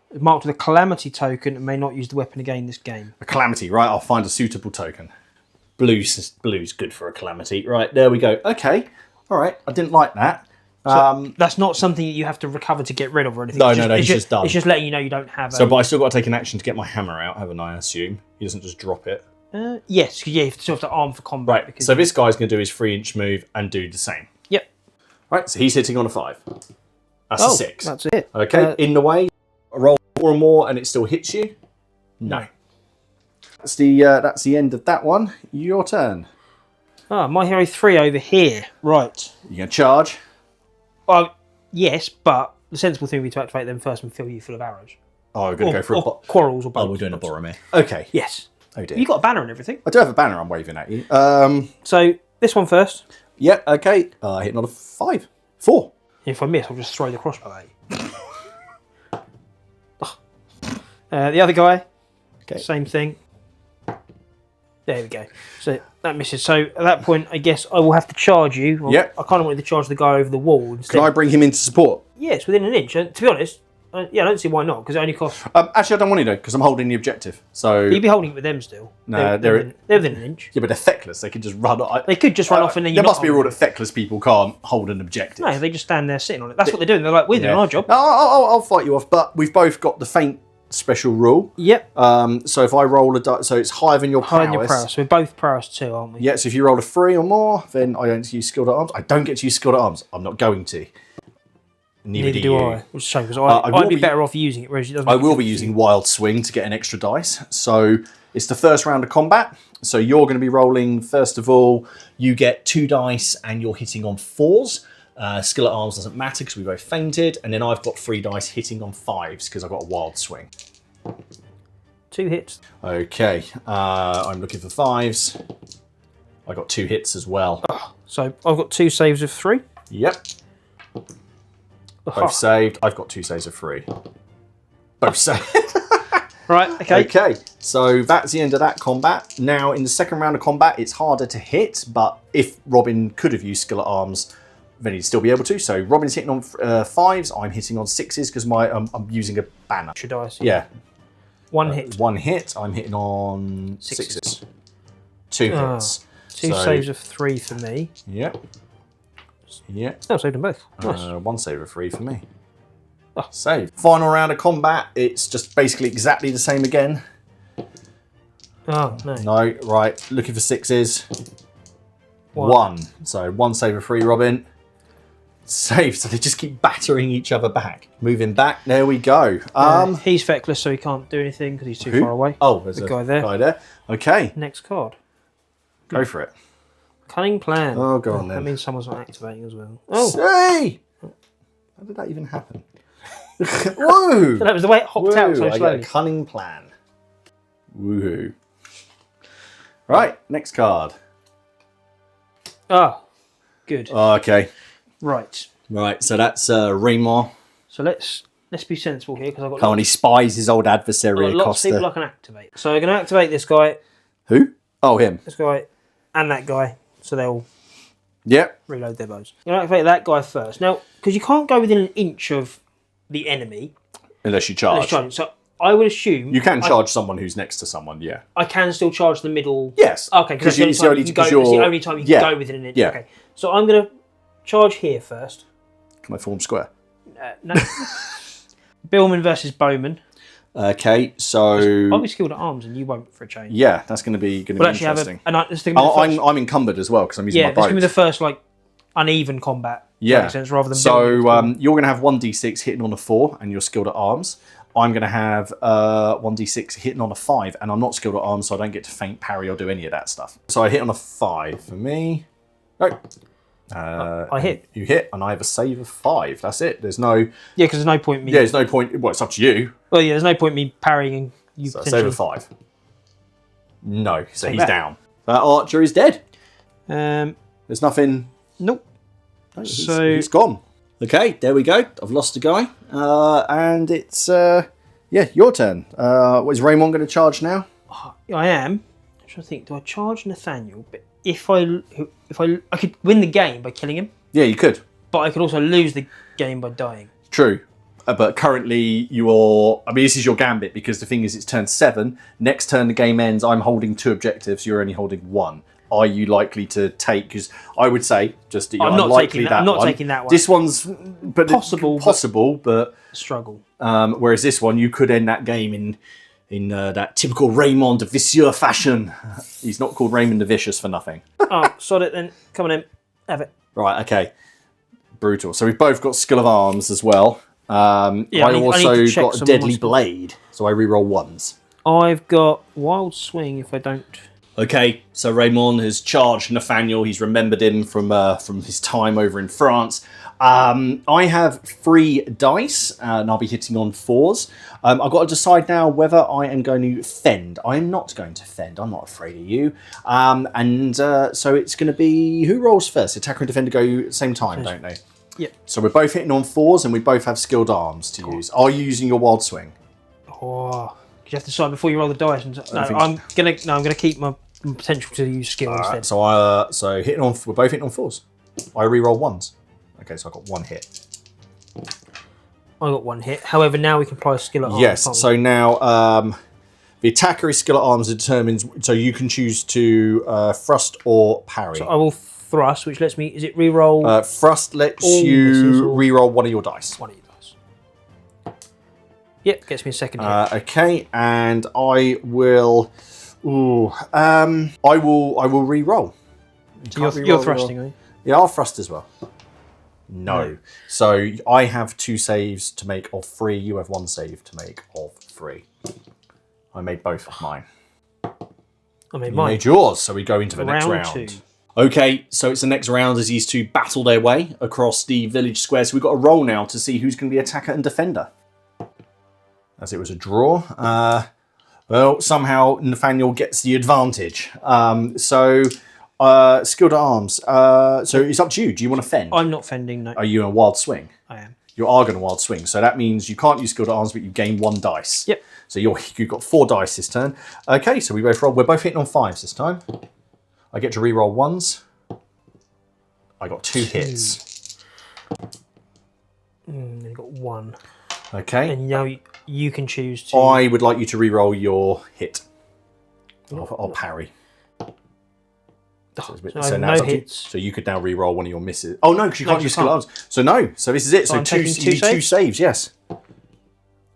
It's marked with a calamity token and may not use the weapon again this game. A calamity, right? I'll find a suitable token. Blue's good for a calamity. Right, there we go. Okay, all right. I didn't like that. So that's not something that you have to recover to get rid of or anything. No, it's just done. It's just letting you know you don't have. So, but I still got to take an action to get my hammer out, haven't I? Assume he doesn't just drop it. Yes, you still have to arm for combat. Right. So this guy's going to do his 3-inch move and do the same. Yep. Right. So he's hitting on a 5. That's a 6. That's it. Okay, in the way. Roll 4 or more and it still hits you? No. That's the end of that one. Your turn. My hero 3 over here. Right. You gonna charge? Yes, but the sensible thing would be to activate them first and fill you full of arrows. Oh, we're gonna go for a quarrels or both. Oh, we're doing a Boromir. Okay. Yes. Oh dear. You got a banner and everything. I do have a banner I'm waving at you. So this one first. Yeah, okay. Hit another 5. 4. If I miss, I'll just throw the crossbow at you. The other guy. Okay. Same thing. There we go. So that misses. So at that point, I guess I will have to charge you. Yep. I kind of wanted to charge the guy over the wall instead. Can I bring him into support? Yes, within an inch. And to be honest, I don't see why not, because it only costs... Actually, I don't want to, because I'm holding the objective. So You'd be holding it with them still. No, they're within an inch. yeah, but they're feckless. They can just run. They could just run off and then there you're must be a rule that feckless people can't hold an objective. No, they just stand there sitting on it. That's what they're doing. They're like, we're doing our job. No, I'll fight you off, but we've both got the feint special rule. Yep. So if I roll a die, so it's higher than your prowess. Higher than your prowess. So we're both prowess too, aren't we? Yeah, so if you roll a 3 or more, then I don't use skilled at arms. I don't get to use skilled at arms. I'm not going to. Neither do I. Which is a shame, because I'd be better off using it, whereas it doesn't. I will be using Wild Swing to get an extra dice. So it's the first round of combat. So you're going to be rolling, first of all, you get 2 dice and you're hitting on 4s. Skill at arms doesn't matter because we both fainted. And then I've got 3 dice hitting on 5s because I've got a Wild Swing. 2 hits. Okay, I'm looking for 5s. I got 2 hits as well. So I've got 2 saves of 3. Yep. Both saved. I've got 2 saves of 3. Both saved. Right, okay. Okay, so that's the end of that combat. Now, in the second round of combat, it's harder to hit, but if Robin could have used skill at arms, then he'd still be able to. So Robin's hitting on 5s, I'm hitting on 6s because I'm using a banner. Extra dice. Yeah. 1 hit. 1 hit, I'm hitting on 6s. 2 hits. 2 saves of 3 for me. Yep. Yeah. No, I saved them both. Nice. 1 save of 3 for me. Save. Final round of combat, it's just basically exactly the same again. Oh, no. No, right, looking for 6s. 1. So 1 save of 3, Robin. Save, so they just keep battering each other back. Moving back, there we go. He's feckless, so he can't do anything because he's too far away. Oh, there's the a guy there. guy there. Okay, Next card. go for it. Cunning plan. Oh, go on then. That means someone's not activating as well. Oh, Hey! How did that even happen? Whoa! that was the way it hopped out so I get slowly. a cunning plan. Woohoo. Right, next card. Ah, good. Okay. Right. Right, so that's Raymond. So let's be sensible here, because I've got Oh, and he spies his old adversary lots of people I across can activate. So I'm going to activate this guy, Who? Oh, him. this guy, and that guy, so they'll Yep. reload their bows. I'm going to activate that guy first. Now, because you can't go within an inch of the enemy. Unless you charge. So I would assume... You can charge someone who's next to someone, yeah. I can still charge the middle... Yes. Okay, because that's the only time you can go within an inch. Yeah. Okay. So I'm going to charge here first. Can I form square? No. Billman versus Bowman. Okay, so... I'll be skilled at arms and you won't for a change. Yeah, that's going to be interesting. I'm encumbered as well because I'm using my bow. This is going to be the first uneven combat. Yeah. Makes sense, rather than so you're going to have 1d6 hitting on a 4 and you're skilled at arms. I'm going to have 1d6 hitting on a 5 and I'm not skilled at arms, so I don't get to feint, parry or do any of that stuff. So I hit on a 5 for me. Oh. I hit. You hit, and I have a save of 5. That's it. There's no... Yeah, because there's no point me... Yeah, there's no point... Well, it's up to you. Well, yeah, there's no point me parrying you. So save of 5. No, so he's down. That archer is dead. There's nothing... Nope. No, he's gone. Okay, there we go. I've lost a guy. And it's... yeah, your turn. Is Raymond going to charge now? I am. I'm trying to think. Do I charge Nathaniel? But if I could win the game by killing him. Yeah, you could. But I could also lose the game by dying. True. But currently you're... I mean, this is your gambit because the thing is it's turn 7. Next turn the game ends. I'm holding 2 objectives. You're only holding 1. Are you likely to take... Because I would say just that you're unlikely that one. I'm not taking that one. This one's possible, but struggle. Whereas this one, you could end that game in that typical Raymond de Vicieux fashion. He's not called Raymond the Vicious for nothing. Oh, sod it then. Come on in. Have it. Right, okay. Brutal. So we've both got skill of arms as well. I also got deadly blade, so I reroll ones. I've got wild swing if I don't. Okay, so Raymond has charged Nathaniel. He's remembered him from his time over in France. I have 3 dice, and I'll be hitting on 4s. I've got to decide now whether I am going to fend. I am not going to fend. I'm not afraid of you. So it's going to be... Who rolls first? Attacker and defender go at the same time, don't they? Yep. So we're both hitting on 4s, and we both have skilled arms to use. Are you using your wild swing? Oh, you have to decide before you roll the dice. I'm gonna keep my potential to use skill instead. So hitting on, we're both hitting on 4s. I reroll 1s. Okay, so I got 1 hit. I got 1 hit. However, now we can apply a skill at arms. Yes. So now the attacker is skill at arms determines. So you can choose to thrust or parry. So I will thrust, which lets me. Is it reroll? Thrust lets you reroll one of your dice. One of your dice. Yep, gets me a second hit. Okay, and I will. I will reroll. So you're thrusting, are you? Yeah, I'll thrust as well. No. So I have 2 saves to make of 3. You have 1 save to make of 3. I made both of mine. I made You mine. made yours, so we go into the next round. 2. Okay, so it's the next round as these two battle their way across the village square. So we've got a roll now to see who's going to be attacker and defender. As it was a draw. Well, somehow Nathaniel gets the advantage. Skilled at arms. So it's up to you. Do you want to fend? I'm not fending, no. Are you in a wild swing? I am. You are going to wild swing. So that means you can't use skilled at arms, but you gain 1 dice. Yep. So you've got 4 dice this turn. Okay, so we both roll. We're both hitting on 5s this time. I get to reroll 1s. I got 2 hits. I got 1. Okay. And now you can choose to... I would like you to reroll your hit. I'll parry. So no hits. So you could now reroll one of your misses. Oh no, because you can't use skill arms. So no. So this is it. So you need 2 saves. Yes.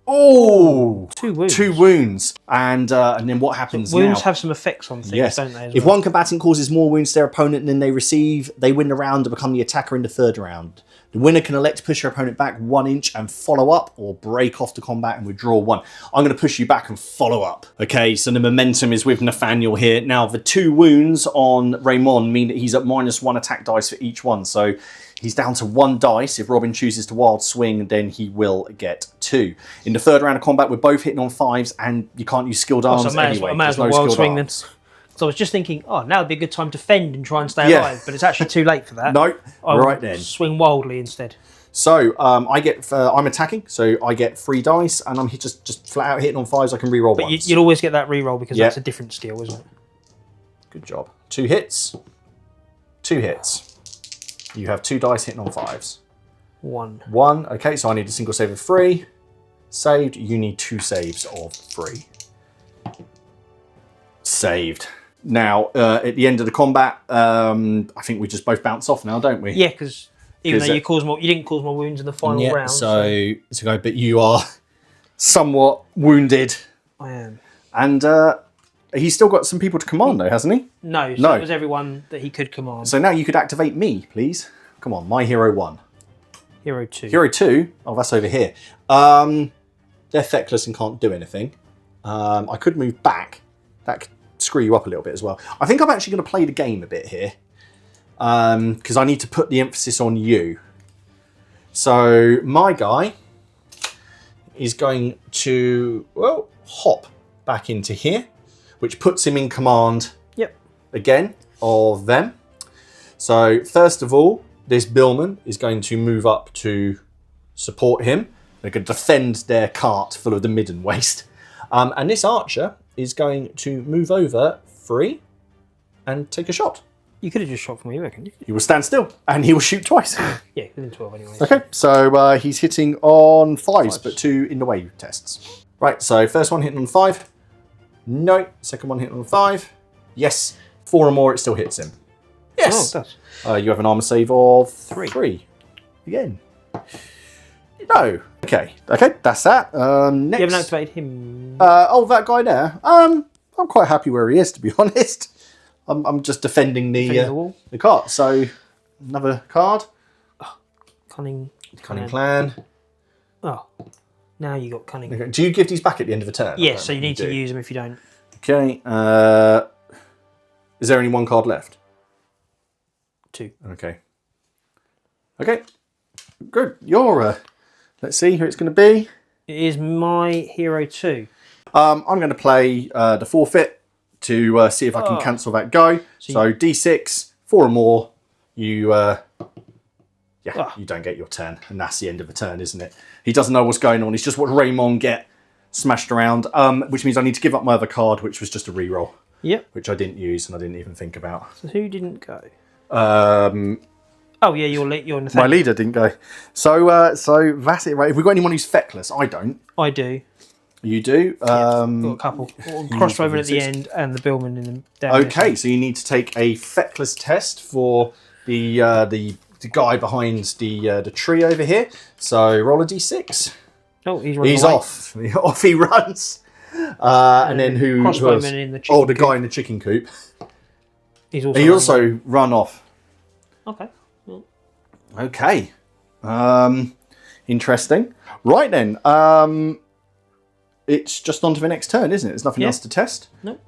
Oh, 2 wounds. 2 wounds. And then what happens now? Wounds have some effects on things, don't they? If one combatant causes more wounds to their opponent than they receive, they win the round and become the attacker in the 3rd round. The winner can elect to push their opponent back 1 inch and follow up, or break off the combat and withdraw 1. I'm going to push you back and follow up. Okay, so the momentum is with Nathaniel here. Now, the 2 wounds on Raymond mean that he's at -1 attack dice for each one. So he's down to 1 dice. If Robin chooses to wild swing, then he will get 2. In the 3rd round of combat, we're both hitting on 5s, and you can't use skilled arms anyway. I may as well wild swing then. So I was just thinking, now would be a good time to fend and try and stay alive, but it's actually too late for that. No, right then. Swing wildly instead. So I'm attacking, so I get 3 dice, and I'm just flat out hitting on 5s. I can reroll but once. You'll always get that reroll because that's a different skill, isn't it? Good job. 2 hits. 2 hits. You have 2 dice hitting on 5s. 1. 1. Okay, so I need a single save of 3. Saved. You need 2 saves of 3. Saved. Now, at the end of the combat, I think we just both bounce off now, don't we? Yeah, because even though you didn't cause more wounds in the final round. So but you are somewhat wounded. I am. And he's still got some people to command, though, hasn't he? No, so that was everyone that he could command. So now you could activate me, please. Come on, my hero 1. Hero 2. Hero 2? Oh, that's over here. They're feckless and can't do anything. I could move back. That could screw you up a little bit as well. I think I'm actually going to play the game a bit here. Because I need to put the emphasis on you. So my guy is going to, hop back into here, which puts him in command again of them. So first of all, this billman is going to move up to support him. They're going to defend their cart full of the midden waste. And this archer is going to move over 3 and take a shot. You could have just shot from where you reckon. He will stand still and he will shoot twice. Yeah, within 12 anyway. Okay, so he's hitting on 5s, but 2 in the wave tests. Right, so first one hitting on 5. No. Second one hitting on 5. Yes. 4 or more, it still hits him. Yes. Oh, it does. You have an armor save of 3. Again. No. Okay, that's that. Next. You haven't activated him. That guy there. I'm quite happy where he is, to be honest. I'm just defending the cart. So another card. cunning plan. Oh, now you got cunning. Okay. Do you give these back at the end of a turn? Yes, so you need to use them if you don't. Okay. Is there only one card left? 2. Okay. Okay. Good. You're. Let's see who it's going to be. It is my hero 2. I'm going to play the forfeit to see if I can cancel that go. So D6, 4 or more. You. You don't get your turn, and that's the end of the turn, isn't it? He doesn't know what's going on. He's just watched Raymond get smashed around, which means I need to give up my other card, which was just a reroll. Yep. Which I didn't use and I didn't even think about. So who didn't go? Oh yeah, you're Nathaniel. My leader didn't go. So that's it, right? Have we got anyone who's feckless? I don't. I do. You do? Got a couple. Crossbowman at the end and the billman in the down. Okay, so you need to take a feckless test for the guy behind the tree over here. So roll a d6. Oh, he's running He's away. off. Off he runs. And then who? Crossbowman in the chicken Oh, the coop. guy in the chicken coop. He's also. He also run off. Okay. Well. Okay. Interesting. Right then. It's just on to the next turn, isn't it? There's nothing else to test. No.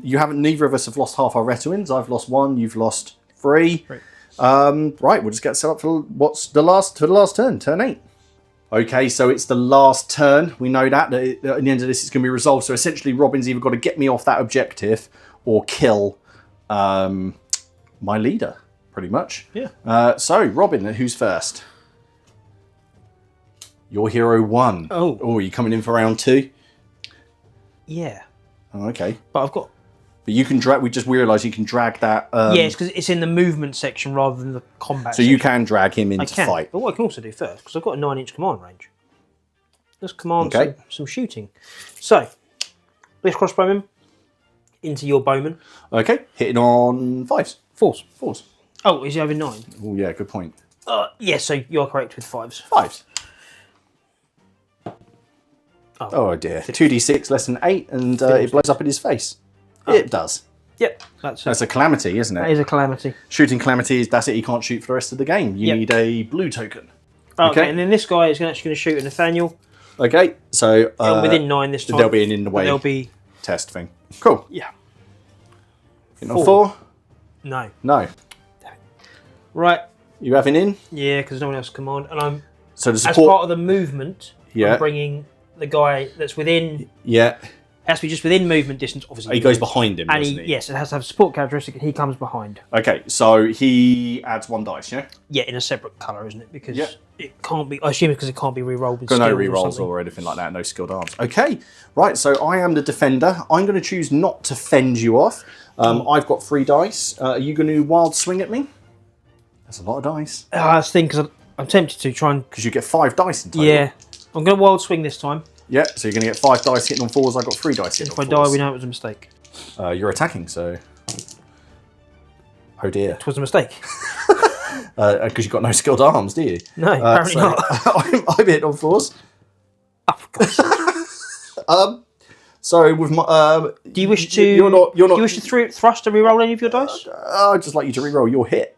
You haven't. Neither of us have lost half our Retuins. I've lost 1. You've lost 3. Right. Right. We'll just get set up for what's the last turn. Turn 8. Okay, so it's the last turn. We know that at the end of this, it's going to be resolved. So essentially, Robin's either got to get me off that objective or kill my leader, pretty much. Yeah. So, Robin, who's first? Your hero 1. Oh, are you coming in for round 2? Yeah. Oh, okay. But I've got. But you can drag. We just realised you can drag that. Yes, because it's in the movement section rather than the combat. So you can drag him into I can. fight. But what I can also do first, because I've got a 9-inch command range. Let's command some shooting. So, let's crossbowman into your bowman. Okay, hitting on 5s. 4s. 4s. Oh, is he over 9? Oh yeah, good point. Yes, so you're correct with 5s. 5s. Oh dear. 2d6 less than 8, and it blows up in his face. It does. Yep, that's a calamity, isn't it? That is a calamity. Shooting calamities, that's it. He can't shoot for the rest of the game. You need a blue token. Okay, and then this guy is actually going to shoot at Nathaniel. Okay, so within 9 this time. There'll be an in the way. There'll be test thing. Cool. Yeah. Hitting on 4? No. No. Right. You have an in? Yeah, because no one else can command, and I'm so the support as part of the movement. Yeah. I'm bringing the guy that's within. Yeah. Has to be just within movement distance, obviously. He goes behind him, and doesn't he? Yes, it has to have a support characteristic, and he comes behind. Okay, so he adds 1 dice, yeah? Yeah, in a separate colour, isn't it? Because it can't be. I assume because it can't be re-rolled with Got no skills re-rolls or anything like that. No skilled arms. Okay, right. So I am the defender. I'm going to choose not to fend you off. I've got 3 dice. Are you going to wild swing at me? That's a lot of dice. I was thinking because I'm tempted to try and. Because you get 5 dice in total. Yeah, I'm going to wild swing this time. Yeah, so you're going to get 5 dice hitting on 4s. I've got 3 dice hitting on 4s. If I die, we know it was a mistake. You're attacking, so... Oh dear. It was a mistake. Because you've got no skilled arms, do you? No, apparently not. I'm hitting on 4s. Oh, for God's sake. So with my... do you wish to... You're not... Do you wish to thrust and re-roll any of your dice? I'd just like you to re-roll your hit.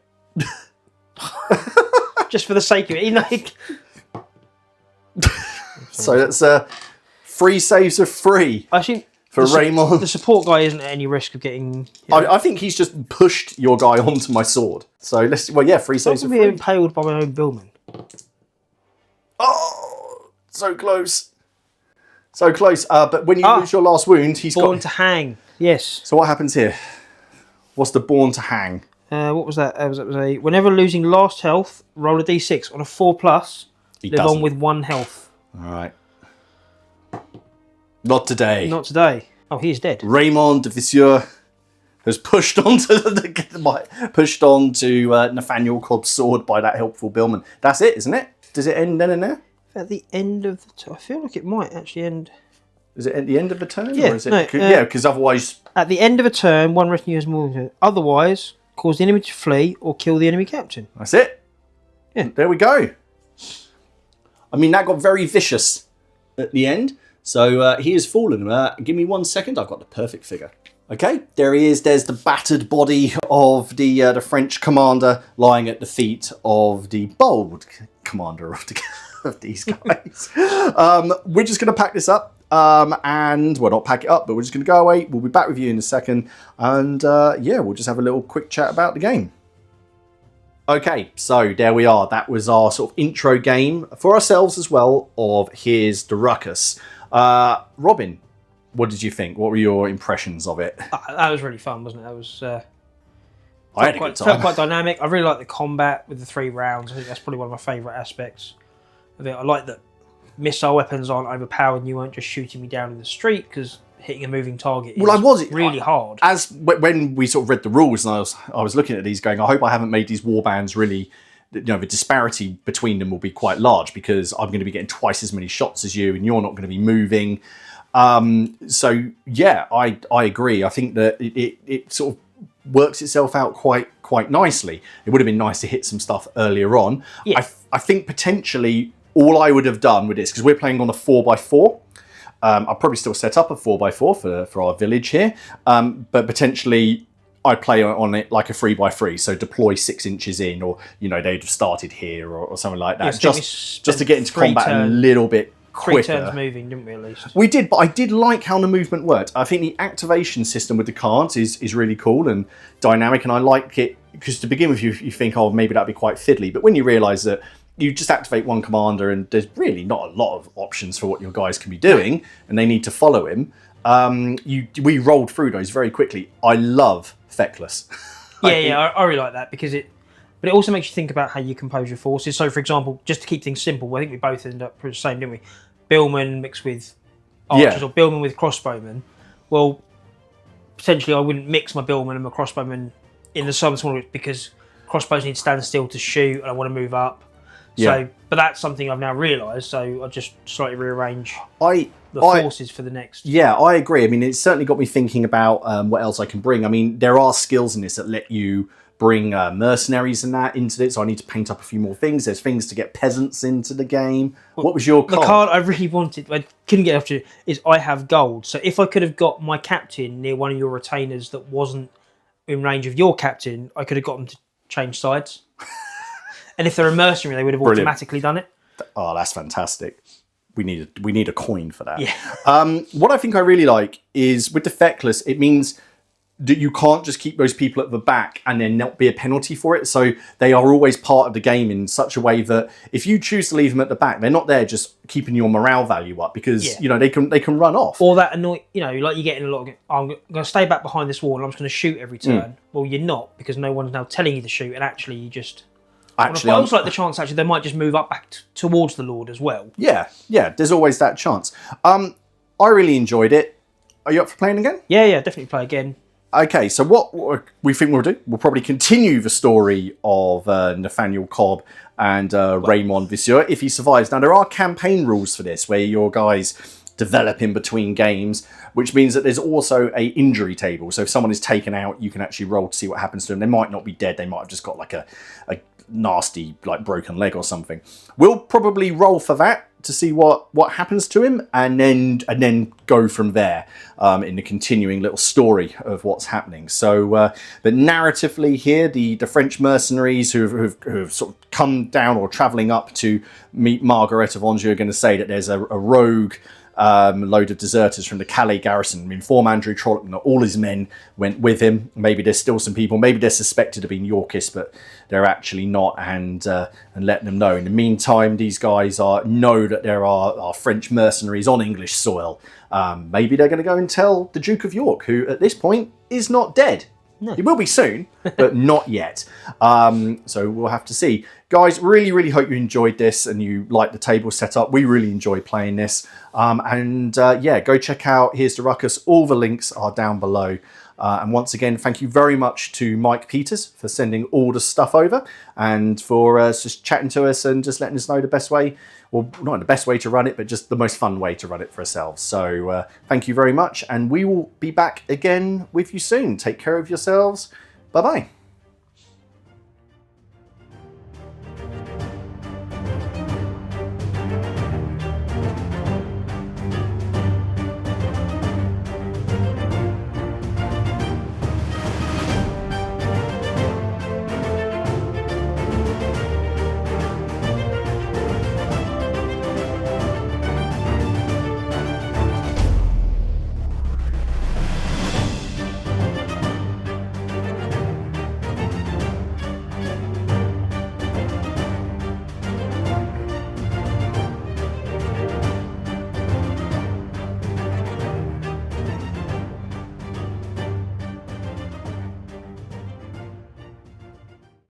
Just for the sake of it. You know, so that's 3 saves of 3 I think for Raymond. The support guy isn't at any risk of getting... I think he's just pushed your guy onto my sword. So let's... Well, yeah, 3 saves of 3. I'm being impaled by my own billman. Oh, so close. So close. But when you lose your last wound, he's born to hang. Yes. So what happens here? What's the born to hang? What was that? That was a whenever losing last health, roll a d6 on a 4+. Live on with 1 health. All right. Not today. Not today. Oh, he is dead. Raymond de Visseur has pushed onto Nathaniel Cobb's sword by that helpful billman. That's it, isn't it? Does it end then and there? At the end of the I feel like it might actually end. Is it at the end of the turn? Yeah, or is it, yeah, because otherwise... At the end of a turn, 1 retinue has more than... Otherwise, cause the enemy to flee or kill the enemy captain. That's it. Yeah. There we go. I mean, that got very vicious at the end. So he has fallen. Give me 1 second. I've got the perfect figure. Okay, there he is. There's the battered body of the French commander lying at the feet of the bold, commander of these guys. We're just going to pack this up. And, well, not pack it up, but we're just going to go away. We'll be back with you in a second. And, yeah, we'll just have a little quick chat about the game. Okay, so there we are. That was our sort of intro game for ourselves as well of Here's the Ruckus. Robin, what did you think? What were your impressions of it? That was really fun, wasn't it? That was... I had a good time. Felt quite dynamic. I really like the combat with the 3 rounds. I think that's probably one of my favourite aspects of it. I like that missile weapons aren't overpowered and you weren't just shooting me down in the street, because hitting a moving target is really hard. As when we sort of read the rules, and I was looking at these going, I hope I haven't made these warbands really, the disparity between them will be quite large, because I'm going to be getting twice as many shots as you and you're not going to be moving. So yeah, I agree. I think that it sort of works itself out quite nicely. It would have been nice to hit some stuff earlier on. Yeah. I think potentially all I would have done with this, because we're playing on a 4x4, I'll probably still set up a 4x4 for our village here, but potentially I'd play on it like a 3x3, so deploy 6 inches in, or they'd have started here or something like that, just to get into combat a little bit quicker. 3 turns moving, didn't we, at least? We did, but I did like how the movement worked. I think the activation system with the cards is really cool and dynamic, and I like it because to begin with you think, oh, maybe that'd be quite fiddly, but when you realise that you just activate one commander and there's really not a lot of options for what your guys can be doing, and they need to follow him. We rolled through those very quickly. I love Feckless. I really like that, because it also makes you think about how you compose your forces. So, for example, just to keep things simple, I think we both ended up the same, didn't we? Billman mixed with archers, or Billman with crossbowmen. Well, potentially I wouldn't mix my Billman and my crossbowmen in the sum small, because crossbows need to stand still to shoot, and I want to move up. So, but that's something I've now realised, so I'll just slightly rearrange the forces for the next. Yeah, I agree. I mean, it's certainly got me thinking about what else I can bring. I mean, there are skills in this that let you bring mercenaries and that into it, so I need to paint up a few more things. There's things to get peasants into the game. What was your card? The card I really wanted, I couldn't get after, is I have gold. So if I could have got my captain near one of your retainers that wasn't in range of your captain, I could have got them to change sides. And if they're a mercenary, they would have automatically done it. Oh, that's fantastic. We need a coin for that. Yeah. What I think I really like is with the Feckless, it means that you can't just keep those people at the back and then not be a penalty for it. So they are always part of the game in such a way that if you choose to leave them at the back, they're not there just keeping your morale value up, because they can run off. Or that annoy, like you get in a lot of, I'm going to stay back behind this wall and I'm just going to shoot every turn. Well, you're not, because no one's now telling you to shoot, and actually you just. Actually, I also like the chance actually they might just move up back towards the Lord as well. Yeah, there's always that chance. I really enjoyed it. Are you up for playing again? Yeah, definitely play again. Okay, so what we think we'll do, we'll probably continue the story of Nathaniel Cobb and Raymond Visseur if he survives. Now, there are campaign rules for this where your guys develop in between games, which means that there's also a injury table. So if someone is taken out, you can actually roll to see what happens to them. They might not be dead. They might have just got like a nasty broken leg or something. We'll probably roll for that to see what happens to him, and then go from there in the continuing little story of what's happening. So but narratively here, the French mercenaries who've sort of come down or travelling up to meet Margaret of Anjou are going to say that there's a rogue load of deserters from the Calais garrison. Inform Andrew Trollope that all his men went with him. Maybe there's still some people, maybe they're suspected of being Yorkists, but they're actually not, and let them know. In the meantime, these guys know that there are French mercenaries on English soil. Maybe they're going to go and tell the Duke of York, who at this point is not dead. No. He will be soon, but not yet. So we'll have to see. Guys, really, really hope you enjoyed this and you like the table setup. We really enjoy playing this. Go check out Here's the Ruckus. All the links are down below. And once again, thank you very much to Mike Peters for sending all the stuff over and for just chatting to us and just letting us know the best way, or not the best way to run it, but just the most fun way to run it for ourselves. So thank you very much, and we will be back again with you soon. Take care of yourselves. Bye-bye.